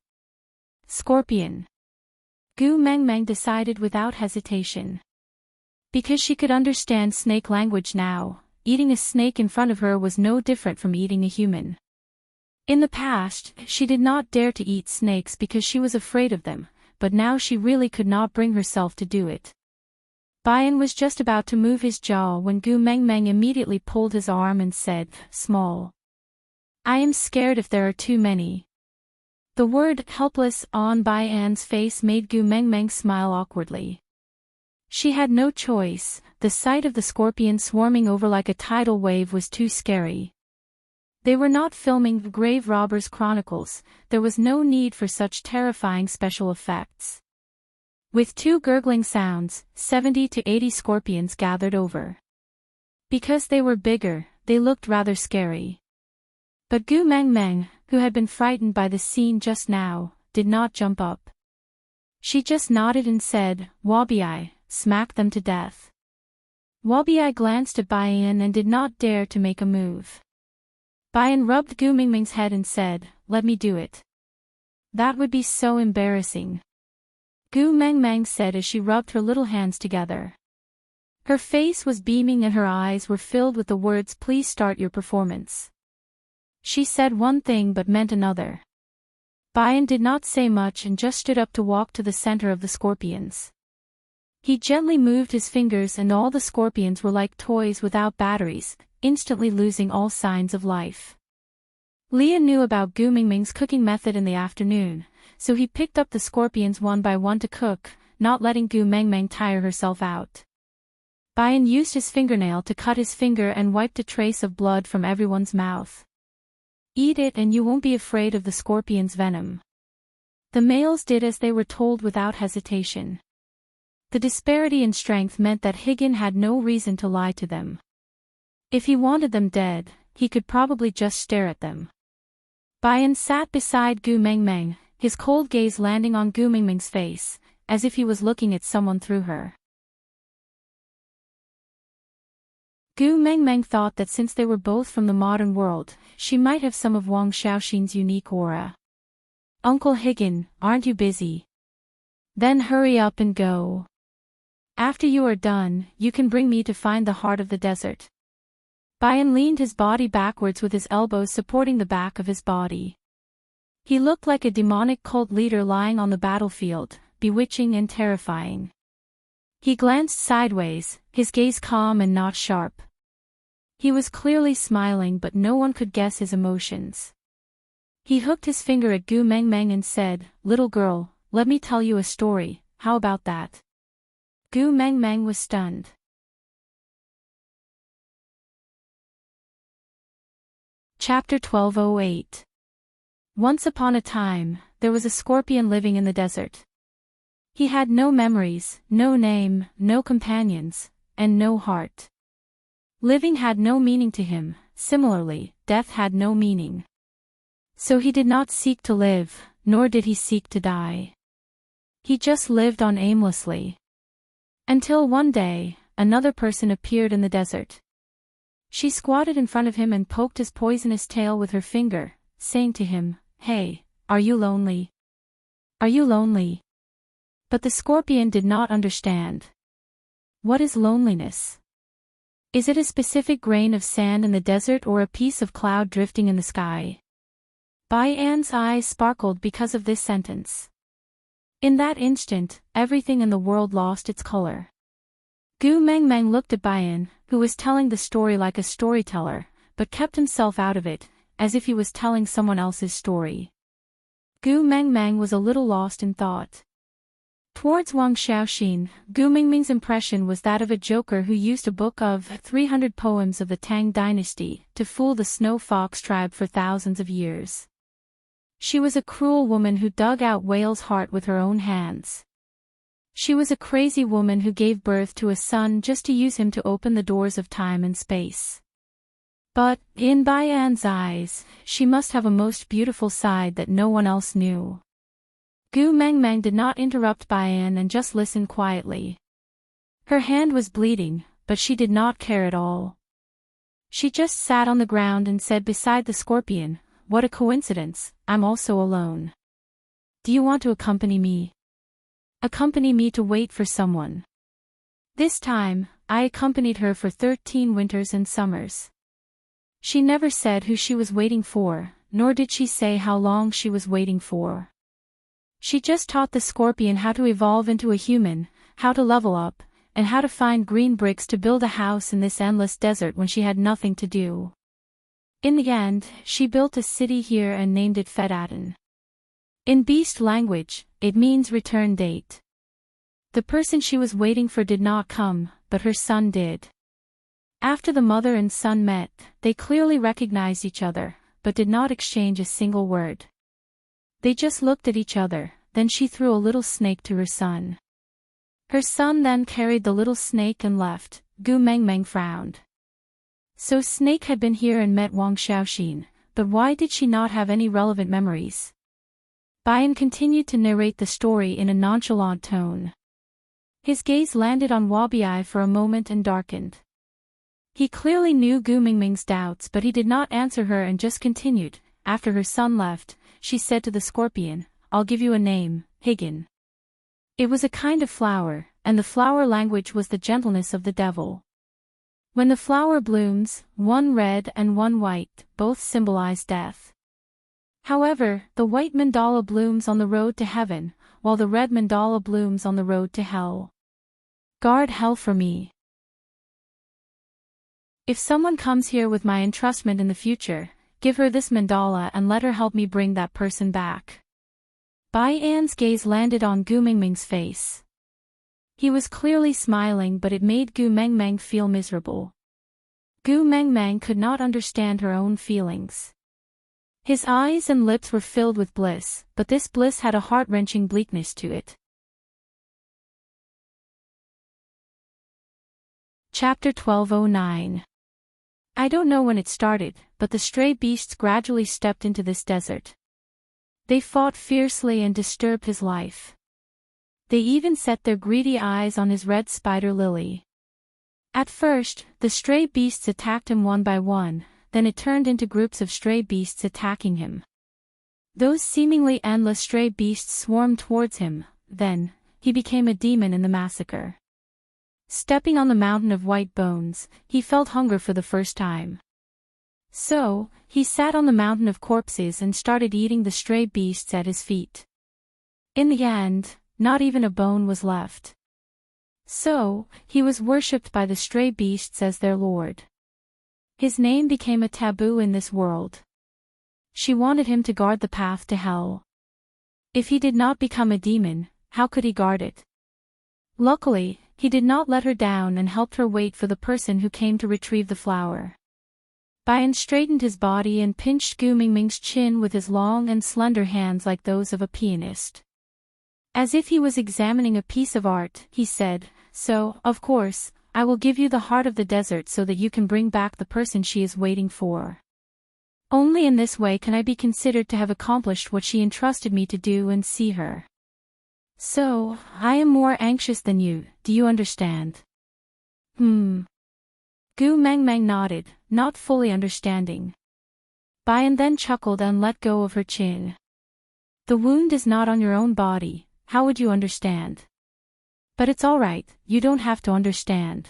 Scorpion. Gu Meng Meng decided without hesitation. Because she could understand snake language now, eating a snake in front of her was no different from eating a human. In the past, she did not dare to eat snakes because she was afraid of them, but now she really could not bring herself to do it. Bayan was just about to move his jaw when Gu Meng Meng immediately pulled his arm and said, Small. I am scared if there are too many. The word helpless on Bayan's face made Gu Meng Meng smile awkwardly. She had no choice, the sight of the scorpion swarming over like a tidal wave was too scary. They were not filming the Grave Robbers Chronicles, there was no need for such terrifying special effects. With two gurgling sounds, 70 to 80 scorpions gathered over. Because they were bigger, they looked rather scary. But Gu Meng Meng, who had been frightened by the scene just now, did not jump up. She just nodded and said, Wabi, smack them to death. Wabi glanced at Bayan and did not dare to make a move. Bayan rubbed Gu Meng Meng's head and said, Let me do it. That would be so embarrassing. Gu Meng Meng said as she rubbed her little hands together. Her face was beaming and her eyes were filled with the words Please start your performance. She said one thing but meant another. Bayan did not say much and just stood up to walk to the center of the scorpions. He gently moved his fingers and all the scorpions were like toys without batteries, instantly losing all signs of life. Leah knew about Gu Meng Meng's cooking method in the afternoon, so he picked up the scorpions one by one to cook, not letting Gu Meng Meng tire herself out. Bayan used his fingernail to cut his finger and wiped a trace of blood from everyone's mouth. Eat it and you won't be afraid of the scorpion's venom. The males did as they were told without hesitation. The disparity in strength meant that Higgin had no reason to lie to them. If he wanted them dead, he could probably just stare at them. Bayan sat beside Gu Mengmeng, his cold gaze landing on Gu Mengmeng's face, as if he was looking at someone through her. Gu Mengmeng thought that since they were both from the modern world, she might have some of Wang Xiaoxin's unique aura. Uncle Higgin, aren't you busy? Then hurry up and go. After you are done, you can bring me to find the heart of the desert. Bayan leaned his body backwards with his elbows supporting the back of his body. He looked like a demonic cult leader lying on the battlefield, bewitching and terrifying. He glanced sideways, his gaze calm and not sharp. He was clearly smiling but no one could guess his emotions. He hooked his finger at Gu Mengmeng and said, "Little girl, let me tell you a story, how about that?" Gu Mengmeng was stunned. Chapter 1208. Once upon a time, there was a scorpion living in the desert. He had no memories, no name, no companions, and no heart. Living had no meaning to him, similarly, death had no meaning. So he did not seek to live, nor did he seek to die. He just lived on aimlessly. Until one day, another person appeared in the desert. She squatted in front of him and poked his poisonous tail with her finger, saying to him, "Hey, are you lonely? Are you lonely?" But the scorpion did not understand. What is loneliness? Is it a specific grain of sand in the desert or a piece of cloud drifting in the sky? Bayan's eyes sparkled because of this sentence. In that instant, everything in the world lost its color. Gu Mengmeng looked at Bayan, who was telling the story like a storyteller, but kept himself out of it, as if he was telling someone else's story. Gu Mengmeng was a little lost in thought. Towards Wang Xiaoxin, Gu Mengmeng's impression was that of a joker who used a book of 300 poems of the Tang dynasty to fool the Snow Fox tribe for thousands of years. She was a cruel woman who dug out Whale's heart with her own hands. She was a crazy woman who gave birth to a son just to use him to open the doors of time and space. But, in Bayan's eyes, she must have a most beautiful side that no one else knew. Gu Mengmeng did not interrupt Bayan and just listened quietly. Her hand was bleeding, but she did not care at all. She just sat on the ground and said beside the scorpion, "What a coincidence, I'm also alone. Do you want to accompany me? Accompany me to wait for someone." This time, I accompanied her for 13 winters and summers. She never said who she was waiting for, nor did she say how long she was waiting for. She just taught the scorpion how to evolve into a human, how to level up, and how to find green bricks to build a house in this endless desert when she had nothing to do. In the end, she built a city here and named it Fedaten. In beast language, it means return date. The person she was waiting for did not come, but her son did. After the mother and son met, they clearly recognized each other, but did not exchange a single word. They just looked at each other, then she threw a little snake to her son. Her son then carried the little snake and left. Gu Mengmeng frowned. So Snake had been here and met Wang Xiaoxin, but why did she not have any relevant memories? Bayan continued to narrate the story in a nonchalant tone. His gaze landed on Wabiai for a moment and darkened. He clearly knew Gu Mengmeng's doubts but he did not answer her and just continued. After her son left, she said to the scorpion, "I'll give you a name, Higgin." It was a kind of flower, and the flower language was the gentleness of the devil. When the flower blooms, one red and one white, both symbolize death. However, the white mandala blooms on the road to heaven, while the red mandala blooms on the road to hell. Guard hell for me. If someone comes here with my entrustment in the future, give her this mandala and let her help me bring that person back. Bayan's gaze landed on Gu Mengmeng's face. He was clearly smiling but it made Gu Mengmeng feel miserable. Gu Mengmeng could not understand her own feelings. His eyes and lips were filled with bliss, but this bliss had a heart-wrenching bleakness to it. Chapter 1209. I don't know when it started, but the stray beasts gradually stepped into this desert. They fought fiercely and disturbed his life. They even set their greedy eyes on his red spider lily. At first, the stray beasts attacked him one by one, then it turned into groups of stray beasts attacking him. Those seemingly endless stray beasts swarmed towards him, then, he became a demon in the massacre. Stepping on the mountain of white bones, he felt hunger for the first time. So, he sat on the mountain of corpses and started eating the stray beasts at his feet. In the end, not even a bone was left. So, he was worshipped by the stray beasts as their lord. His name became a taboo in this world. She wanted him to guard the path to hell. If he did not become a demon, how could he guard it? Luckily, he did not let her down and helped her wait for the person who came to retrieve the flower. Bayan straightened his body and pinched Gu Mingming's chin with his long and slender hands like those of a pianist. As if he was examining a piece of art, he said, "So, of course, I will give you the heart of the desert so that you can bring back the person she is waiting for. Only in this way can I be considered to have accomplished what she entrusted me to do and see her. So, I am more anxious than you, do you understand?" Gu Mengmeng nodded, not fully understanding. Bayan then chuckled and let go of her chin. "The wound is not on your own body, how would you understand? But it's all right, you don't have to understand.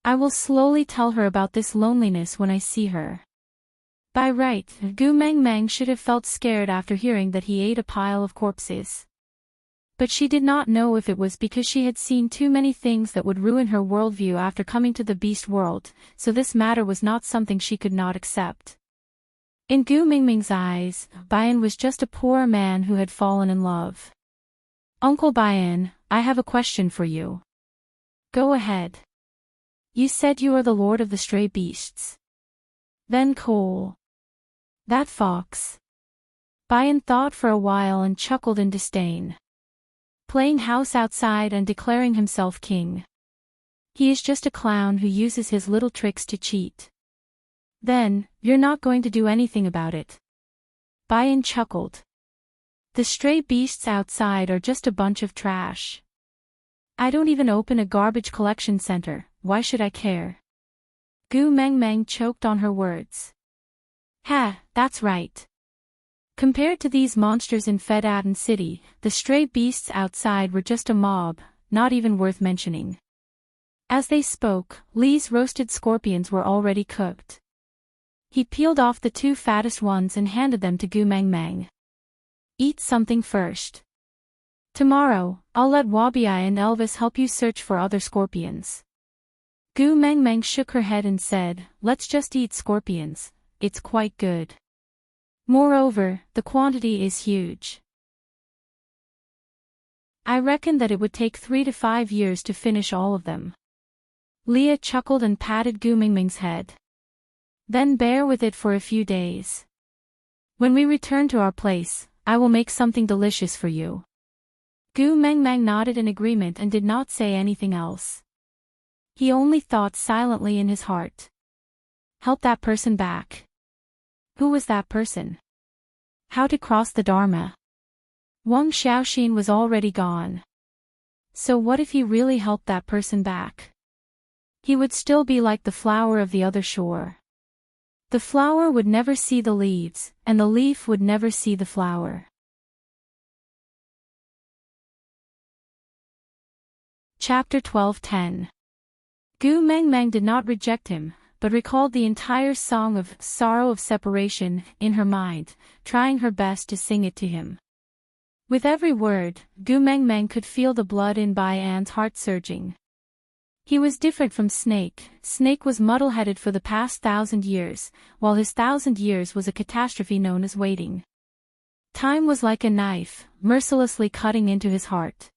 I will slowly tell her about this loneliness when I see her." By right, Gu Mengmeng should have felt scared after hearing that he ate a pile of corpses. But she did not know if it was because she had seen too many things that would ruin her worldview after coming to the beast world, so this matter was not something she could not accept. In Gu Mingming's eyes, Bayan was just a poor man who had fallen in love. "Uncle Bayan, I have a question for you." "Go ahead." "You said you are the lord of the stray beasts." "Then Cole." "That fox." Bayan thought for a while and chuckled in disdain. "Playing house outside and declaring himself king. He is just a clown who uses his little tricks to cheat." "Then, you're not going to do anything about it?" Bayan chuckled. "The stray beasts outside are just a bunch of trash. I don't even open a garbage collection center, why should I care?" Gu Mengmeng choked on her words. "Ha, that's right. Compared to these monsters in Fedaten City, the stray beasts outside were just a mob, not even worth mentioning." As they spoke, Li's roasted scorpions were already cooked. He peeled off the 2 fattest ones and handed them to Gu Mengmeng. "Eat something first. Tomorrow, I'll let Wabiai and Elvis help you search for other scorpions." Gu Mengmeng shook her head and said, "Let's just eat scorpions, it's quite good. Moreover, the quantity is huge. I reckon that it would take 3 to 5 years to finish all of them." Leah chuckled and patted Gu Mingming's head. "Then bear with it for a few days. When we return to our place, I will make something delicious for you." Gu Mengmeng nodded in agreement and did not say anything else. He only thought silently in his heart. Help that person back. Who was that person? How to cross the Dharma? Wang Xiaoxin was already gone. So what if he really helped that person back? He would still be like the flower of the other shore. The flower would never see the leaves, and the leaf would never see the flower. Chapter 12:10. Gu Mengmeng did not reject him, but recalled the entire song of sorrow of separation in her mind, trying her best to sing it to him. With every word, Gu Mengmeng could feel the blood in Bayan's heart surging. He was different from Snake. Snake was muddle-headed for the past 1,000 years, while his 1,000 years was a catastrophe known as waiting. Time was like a knife, mercilessly cutting into his heart.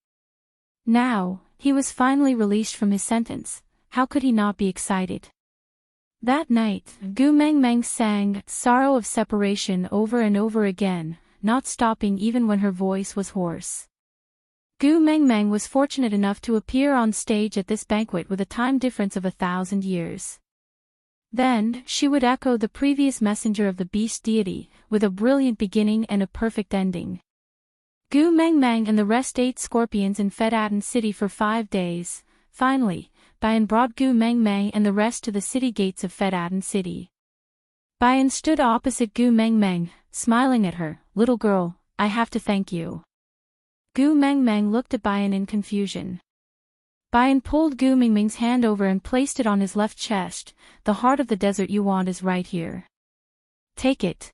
Now, he was finally released from his sentence. How could he not be excited? That night, Gu Mengmeng sang Sorrow of Separation over and over again, not stopping even when her voice was hoarse. Gu Mengmeng was fortunate enough to appear on stage at this banquet with a time difference of 1,000 years. Then, she would echo the previous messenger of the beast deity, with a brilliant beginning and a perfect ending. Gu Mengmeng and the rest ate scorpions in Fedatin City for 5 days. Finally, Bayan brought Gu Mengmeng and the rest to the city gates of Fedatin City. Bayan stood opposite Gu Mengmeng, smiling at her. "Little girl, I have to thank you." Gu Mengmeng looked at Bayan in confusion. Bayan pulled Gu Mengmeng's hand over and placed it on his left chest. "The heart of the desert you want is right here. Take it."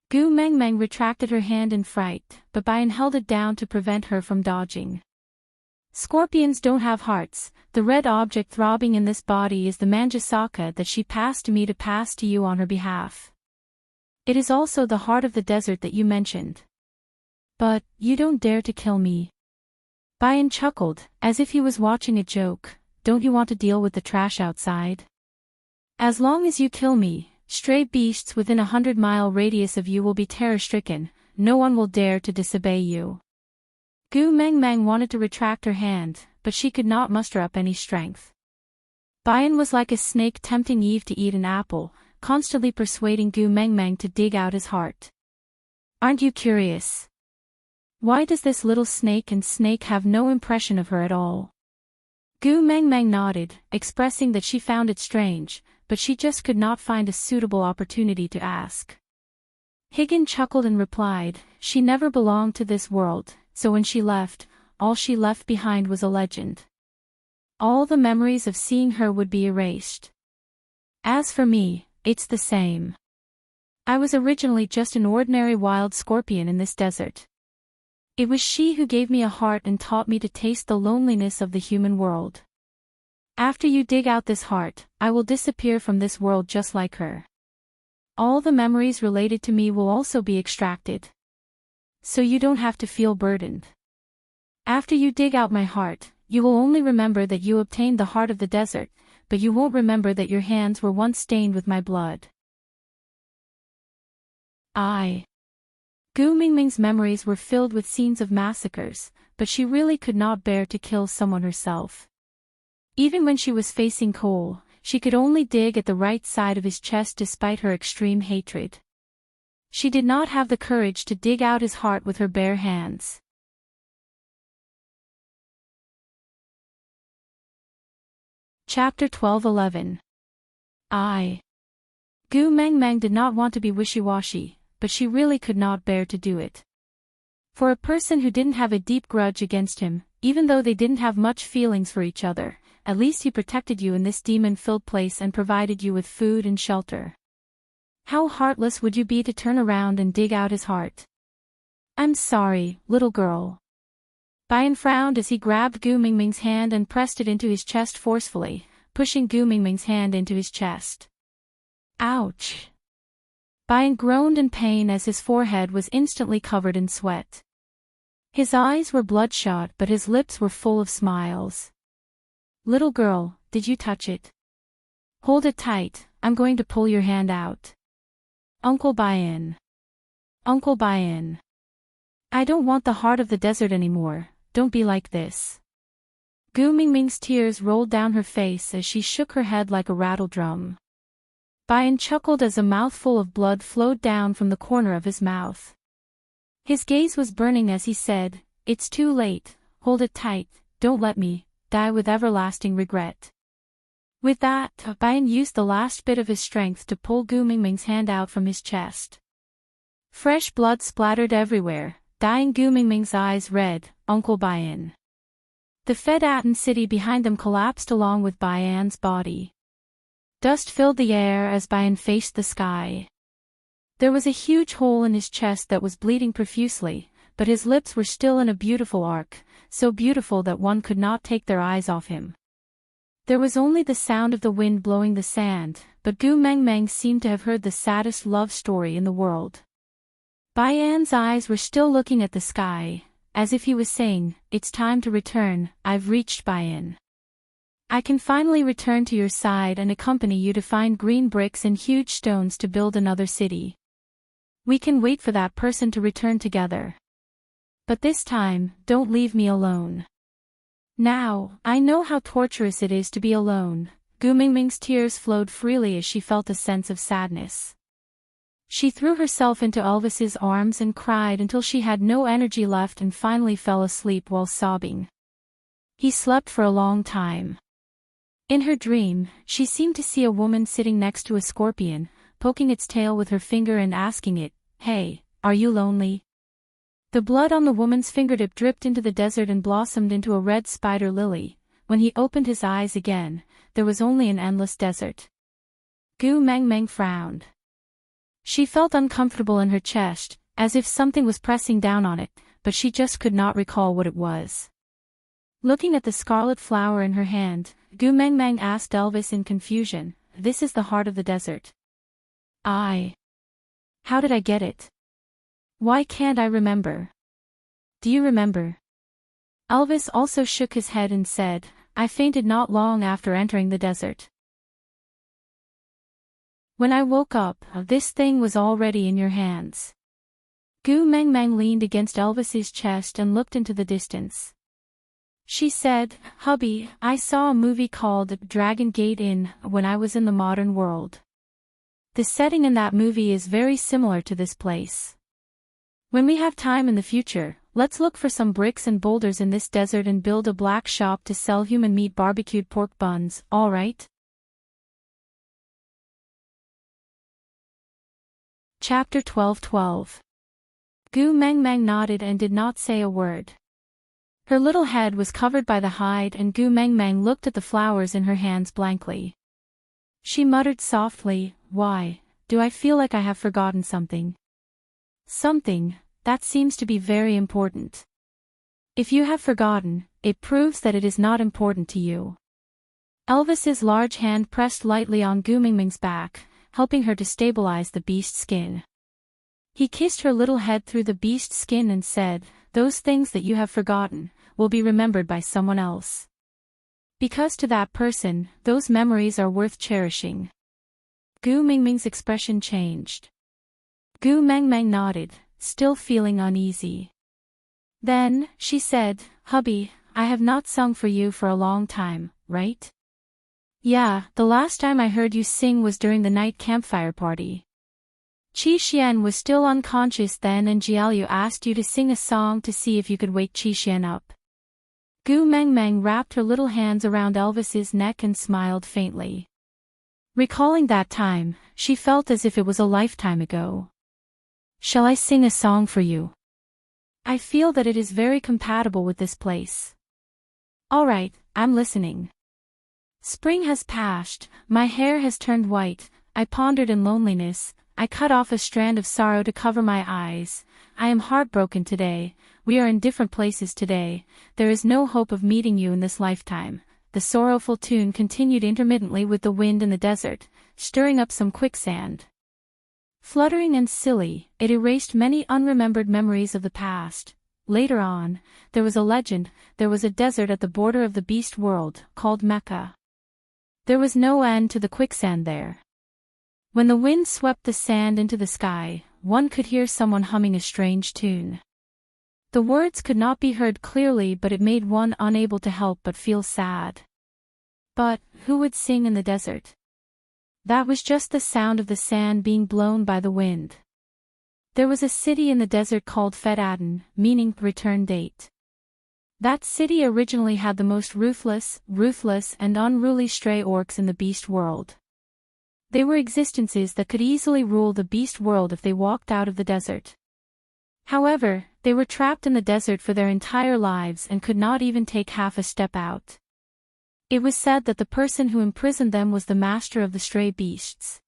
Gu Mengmeng retracted her hand in fright, but Bayan held it down to prevent her from dodging. Scorpions don't have hearts. The red object throbbing in this body is the Manjusaka that she passed to me to pass to you on her behalf. It is also the heart of the desert that you mentioned. But, you don't dare to kill me. Bayan chuckled, as if he was watching a joke. "Don't you want to deal with the trash outside? As long as you kill me, stray beasts within 100-mile radius of you will be terror-stricken. No one will dare to disobey you." Gu Mengmeng wanted to retract her hand, but she could not muster up any strength. Bayan was like a snake tempting Eve to eat an apple, constantly persuading Gu Mengmeng to dig out his heart. "Aren't you curious? Why does this little snake have no impression of her at all?" Gu Mengmeng nodded, expressing that she found it strange, but she just could not find a suitable opportunity to ask. Higgin chuckled and replied, "She never belonged to this world. So when she left, all she left behind was a legend. All the memories of seeing her would be erased. As for me, it's the same. I was originally just an ordinary wild scorpion in this desert. It was she who gave me a heart and taught me to taste the loneliness of the human world. After you dig out this heart, I will disappear from this world just like her. All the memories related to me will also be extracted. So you don't have to feel burdened. After you dig out my heart, you will only remember that you obtained the heart of the desert, but you won't remember that your hands were once stained with my blood." Gu Mengmeng's memories were filled with scenes of massacres, but she really could not bear to kill someone herself. Even when she was facing Cole, she could only dig at the right side of his chest despite her extreme hatred. She did not have the courage to dig out his heart with her bare hands. Chapter 12:11. Gu Mengmeng did not want to be wishy-washy, but she really could not bear to do it. For a person who didn't have a deep grudge against him, even though they didn't have much feelings for each other, at least he protected you in this demon-filled place and provided you with food and shelter. How heartless would you be to turn around and dig out his heart? "I'm sorry, little girl." Bayan frowned as he grabbed Gu Mengmeng's hand and pressed it into his chest forcefully, pushing Gu Mengmeng's hand into his chest. "Ouch!" Bayan groaned in pain as his forehead was instantly covered in sweat. His eyes were bloodshot but his lips were full of smiles. "Little girl, did you touch it? Hold it tight, I'm going to pull your hand out." "Uncle Bayan. Uncle Bayan. I don't want the heart of the desert anymore, don't be like this." Gu Mengmeng's tears rolled down her face as she shook her head like a rattle drum. Bayan chuckled as a mouthful of blood flowed down from the corner of his mouth. His gaze was burning as he said, "It's too late, hold it tight, don't let me die with everlasting regret." With that, Bayan used the last bit of his strength to pull Gu Mengmeng's hand out from his chest. Fresh blood splattered everywhere, dyeing Gu Mengmeng's eyes red. "Uncle Bayan." The Fedatin city behind them collapsed along with Bayan's body. Dust filled the air as Bayan faced the sky. There was a huge hole in his chest that was bleeding profusely, but his lips were still in a beautiful arc, so beautiful that one could not take their eyes off him. There was only the sound of the wind blowing the sand, but Gu Mengmeng seemed to have heard the saddest love story in the world. Bayan's eyes were still looking at the sky, as if he was saying, "It's time to return, I've reached Bayan." I can finally return to your side and accompany you to find green bricks and huge stones to build another city. We can wait for that person to return together. But this time, don't leave me alone. Now, I know how torturous it is to be alone. Gu Mingming's tears flowed freely as she felt a sense of sadness. She threw herself into Elvis's arms and cried until she had no energy left and finally fell asleep while sobbing. He slept for a long time. In her dream, she seemed to see a woman sitting next to a scorpion, poking its tail with her finger and asking it, "Hey, are you lonely?" The blood on the woman's fingertip dripped into the desert and blossomed into a red spider lily. When he opened his eyes again, there was only an endless desert. Gu Mengmeng frowned. She felt uncomfortable in her chest, as if something was pressing down on it, but she just could not recall what it was. Looking at the scarlet flower in her hand, Gu Mengmeng asked Elvis in confusion, "This is the heart of the desert." How did I get it? Why can't I remember? Do you remember? Elvis also shook his head and said, "I fainted not long after entering the desert. When I woke up, this thing was already in your hands." Gu Mengmeng leaned against Elvis's chest and looked into the distance. She said, "Hubby, I saw a movie called Dragon Gate Inn when I was in the modern world. The setting in that movie is very similar to this place. When we have time in the future, let's look for some bricks and boulders in this desert and build a black shop to sell human meat barbecued pork buns, all right?" Chapter 12:12. Gu Mengmeng nodded and did not say a word. Her little head was covered by the hide and Gu Mengmeng looked at the flowers in her hands blankly. She muttered softly, "Why, do I feel like I have forgotten something? Something, that seems to be very important. If you have forgotten, it proves that it is not important to you." Elvis's large hand pressed lightly on Gu Mingming's back, helping her to stabilize the beast's skin. He kissed her little head through the beast's skin and said, "Those things that you have forgotten will be remembered by someone else. Because to that person, those memories are worth cherishing." Gu Mingming's expression changed. Gu Mengmeng nodded, still feeling uneasy. Then, she said, "Hubby, I have not sung for you for a long time, right?" "Yeah, the last time I heard you sing was during the night campfire party. Qi Xian was still unconscious then and Jiaoliu asked you to sing a song to see if you could wake Qi Xian up." Gu Mengmeng wrapped her little hands around Elvis's neck and smiled faintly. Recalling that time, she felt as if it was a lifetime ago. "Shall I sing a song for you? I feel that it is very compatible with this place." "All right, I'm listening." "Spring has passed, my hair has turned white, I pondered in loneliness, I cut off a strand of sorrow to cover my eyes, I am heartbroken today, we are in different places today, there is no hope of meeting you in this lifetime." The sorrowful tune continued intermittently with the wind in the desert, stirring up some quicksand. Fluttering and silly, it erased many unremembered memories of the past. Later on, there was a legend, there was a desert at the border of the beast world, called Mecca. There was no end to the quicksand there. When the wind swept the sand into the sky, one could hear someone humming a strange tune. The words could not be heard clearly but it made one unable to help but feel sad. But, who would sing in the desert? That was just the sound of the sand being blown by the wind. There was a city in the desert called Fed Aden, meaning return date. That city originally had the most ruthless, and unruly stray orcs in the beast world. They were existences that could easily rule the beast world if they walked out of the desert. However, they were trapped in the desert for their entire lives and could not even take half a step out. It was said that the person who imprisoned them was the master of the stray beasts.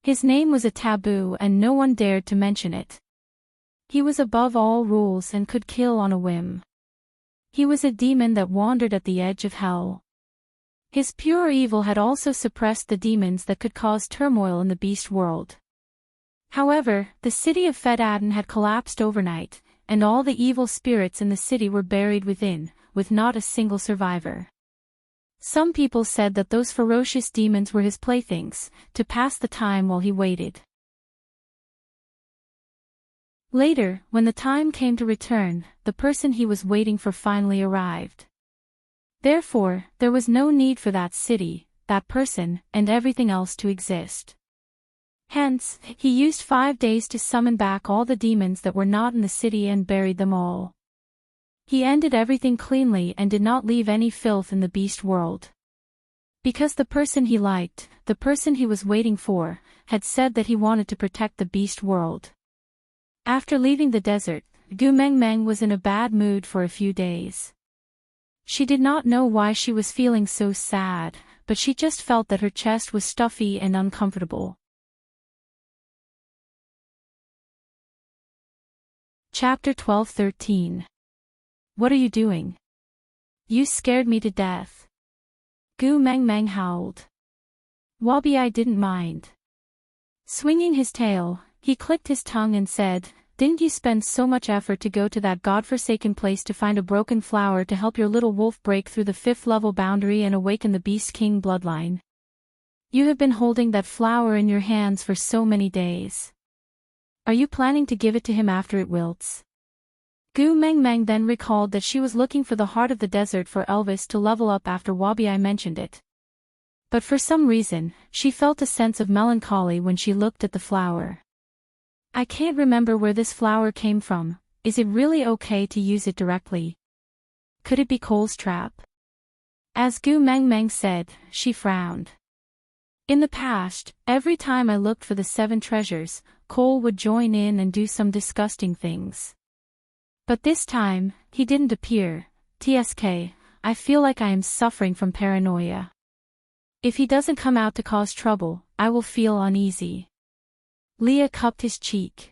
His name was a taboo and no one dared to mention it. He was above all rules and could kill on a whim. He was a demon that wandered at the edge of hell. His pure evil had also suppressed the demons that could cause turmoil in the beast world. However, the city of Fed Aden had collapsed overnight, and all the evil spirits in the city were buried within, with not a single survivor. Some people said that those ferocious demons were his playthings, to pass the time while he waited. Later, when the time came to return, the person he was waiting for finally arrived. Therefore, there was no need for that city, that person, and everything else to exist. Hence, he used 5 days to summon back all the demons that were not in the city and buried them all. He ended everything cleanly and did not leave any filth in the beast world. Because the person he liked, the person he was waiting for, had said that he wanted to protect the beast world. After leaving the desert, Gu Mengmeng was in a bad mood for a few days. She did not know why she was feeling so sad, but she just felt that her chest was stuffy and uncomfortable. Chapter 12-13. What are you doing? You scared me to death. Gu Mengmeng howled. Wabi didn't mind. Swinging his tail, he clicked his tongue and said, "Didn't you spend so much effort to go to that godforsaken place to find a broken flower to help your little wolf break through the 5th level boundary and awaken the Beast King bloodline? You have been holding that flower in your hands for so many days. Are you planning to give it to him after it wilts?" Gu Mengmeng then recalled that she was looking for the heart of the desert for Elvis to level up after Wabi mentioned it. But for some reason, she felt a sense of melancholy when she looked at the flower. "I can't remember where this flower came from. Is it really okay to use it directly? Could it be Cole's trap?" As Gu Mengmeng said, she frowned. "In the past, every time I looked for the 7 treasures, Cole would join in and do some disgusting things. But this time, he didn't appear. TSK, I feel like I am suffering from paranoia. If he doesn't come out to cause trouble, I will feel uneasy." Leah cupped his cheek.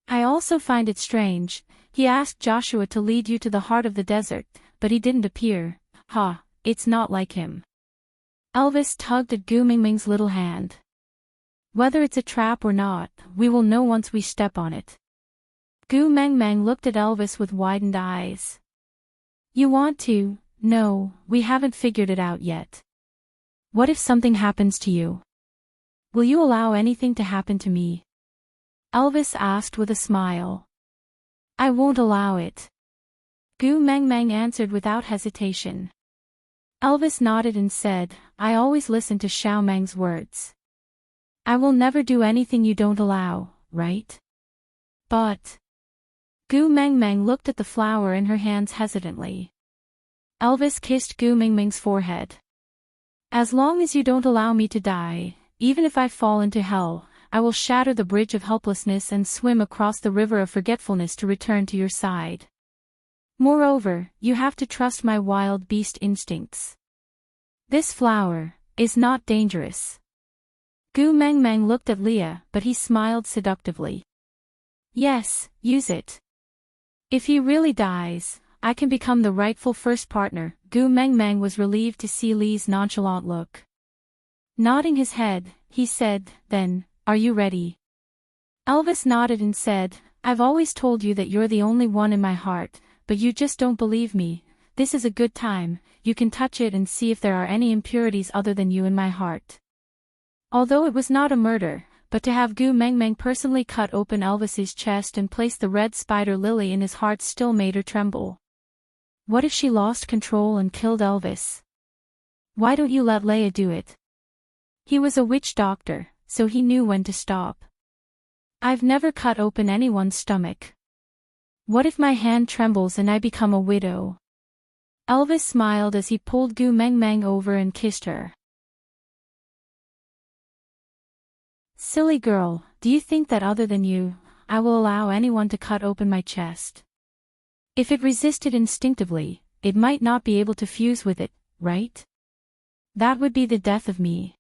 "I also find it strange. He asked Joshua to lead you to the heart of the desert, but he didn't appear. It's not like him." Elvis tugged at Gu Mingming's little hand. "Whether it's a trap or not, we will know once we step on it." Gu Mengmeng looked at Elvis with widened eyes. "You want to? No, we haven't figured it out yet. What if something happens to you? Will you allow anything to happen to me?" Elvis asked with a smile. "I won't allow it." Gu Mengmeng answered without hesitation. Elvis nodded and said, "I always listen to Xiao Meng's words. I will never do anything you don't allow, right?" "But..." Gu Mengmeng looked at the flower in her hands hesitantly. Elvis kissed Gu Mingming's forehead. "As long as you don't allow me to die, even if I fall into hell, I will shatter the bridge of helplessness and swim across the river of forgetfulness to return to your side. Moreover, you have to trust my wild beast instincts. This flower is not dangerous." Gu Mengmeng looked at Leah, but he smiled seductively. "Yes, use it. If he really dies, I can become the rightful first partner." Gu Mengmeng was relieved to see Lee's nonchalant look. Nodding his head, he said, "Then, are you ready?" Elvis nodded and said, "I've always told you that you're the only one in my heart, but you just don't believe me. This is a good time, you can touch it and see if there are any impurities other than you in my heart." Although it was not a murder, but to have Gu Mengmeng personally cut open Elvis's chest and place the red spider lily in his heart still made her tremble. What if she lost control and killed Elvis? "Why don't you let Leia do it?" He was a witch doctor, so he knew when to stop. "I've never cut open anyone's stomach. What if my hand trembles and I become a widow?" Elvis smiled as he pulled Gu Mengmeng over and kissed her. "Silly girl, do you think that other than you, I will allow anyone to cut open my chest? If it resisted instinctively, it might not be able to fuse with it, right? That would be the death of me."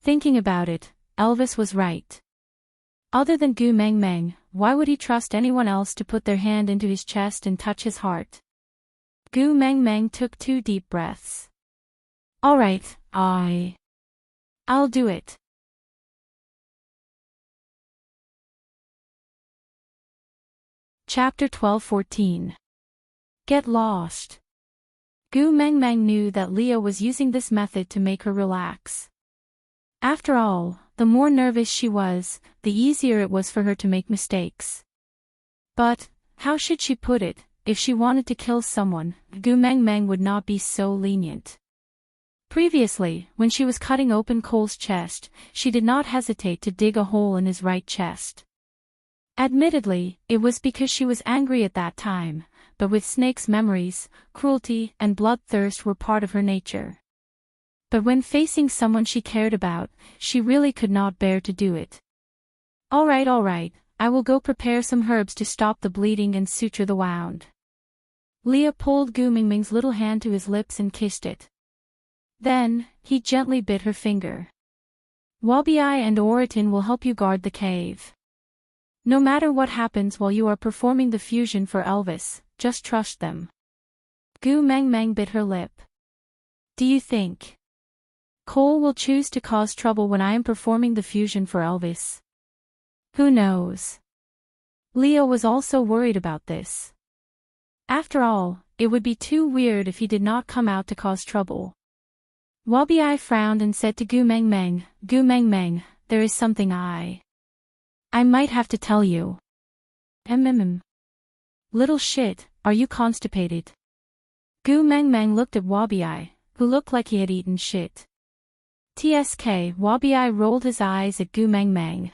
Thinking about it, Elvis was right. Other than Gu Mengmeng, why would he trust anyone else to put their hand into his chest and touch his heart? Gu Mengmeng took 2 deep breaths. "All right, I'll do it." Chapter 12-14. Get lost. Gu Mengmeng knew that Leah was using this method to make her relax. After all, the more nervous she was, the easier it was for her to make mistakes. But, how should she put it, if she wanted to kill someone, Gu Mengmeng would not be so lenient. Previously, when she was cutting open Cole's chest, she did not hesitate to dig a hole in his right chest. Admittedly, it was because she was angry at that time, but with Snake's memories, cruelty and bloodthirst were part of her nature. But when facing someone she cared about, she really could not bear to do it. All right, I will go prepare some herbs to stop the bleeding and suture the wound. Leah pulled Gu Mengmeng's little hand to his lips and kissed it. Then, he gently bit her finger. Wabi-ai and Oriton will help you guard the cave. No matter what happens while you are performing the fusion for Elvis, just trust them. Gu Mengmeng bit her lip. Do you think Cole will choose to cause trouble when I am performing the fusion for Elvis? Who knows? Leah was also worried about this. After all, it would be too weird if he did not come out to cause trouble. Wabi-ai frowned and said to Gu Mengmeng, there is something I might have to tell you. Little shit, are you constipated? Gu Mengmeng looked at Wabi-ai, who looked like he had eaten shit. TSK, Wabi-ai rolled his eyes at Gu Mengmeng.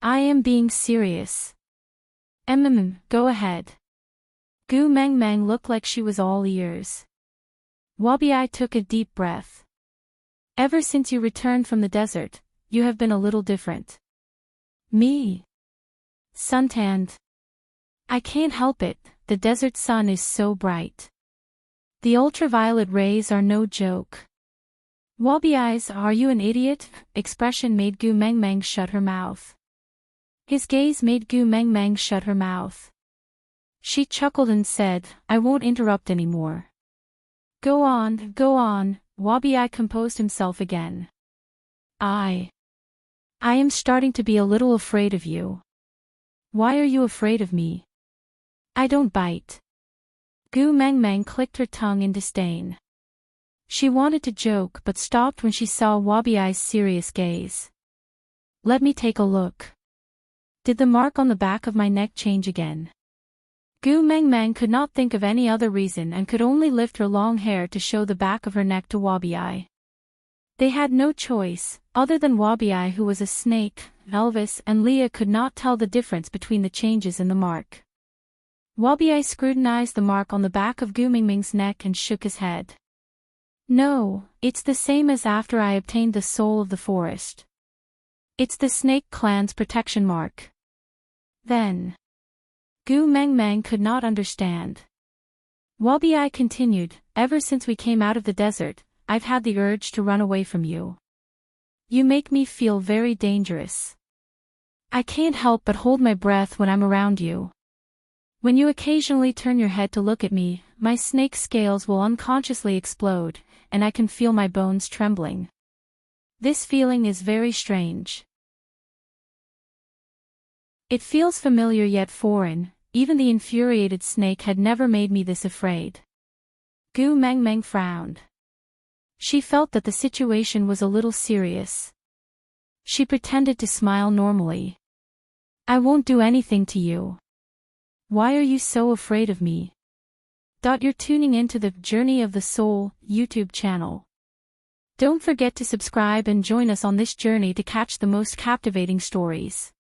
I am being serious. Go ahead. Gu Mengmeng looked like she was all ears. Wabi-ai took a deep breath. Ever since you returned from the desert, you have been a little different. Me? Suntanned. I can't help it, the desert sun is so bright. The ultraviolet rays are no joke. Wabi-ai's "Are you an idiot?" expression made Gu Mengmeng shut her mouth. His gaze made Gu Mengmeng shut her mouth. She chuckled and said, I won't interrupt anymore. Go on, Wabi-ai composed himself again. I am starting to be a little afraid of you. Why are you afraid of me? I don't bite. Gu Mengmeng clicked her tongue in disdain. She wanted to joke but stopped when she saw Wabi-ai's serious gaze. Let me take a look. Did the mark on the back of my neck change again? Gu Mengmeng could not think of any other reason and could only lift her long hair to show the back of her neck to Wabi-ai. They had no choice, other than Wabi-ai who was a snake. Elvis and Leah could not tell the difference between the changes in the mark. Wabi-ai scrutinized the mark on the back of Gu Mengmeng's neck and shook his head. No, it's the same as after I obtained the soul of the forest. It's the snake clan's protection mark. Then Gu Mengmeng could not understand. Wabi-ai continued, ever since we came out of the desert, I've had the urge to run away from you. You make me feel very dangerous. I can't help but hold my breath when I'm around you. When you occasionally turn your head to look at me, my snake scales will unconsciously explode, and I can feel my bones trembling. This feeling is very strange. It feels familiar yet foreign. Even the infuriated snake had never made me this afraid. Gu Mengmeng frowned. She felt that the situation was a little serious. She pretended to smile normally. I won't do anything to you. Why are you so afraid of me? You're tuning into the Journey of the Soul YouTube channel. Don't forget to subscribe and join us on this journey to catch the most captivating stories.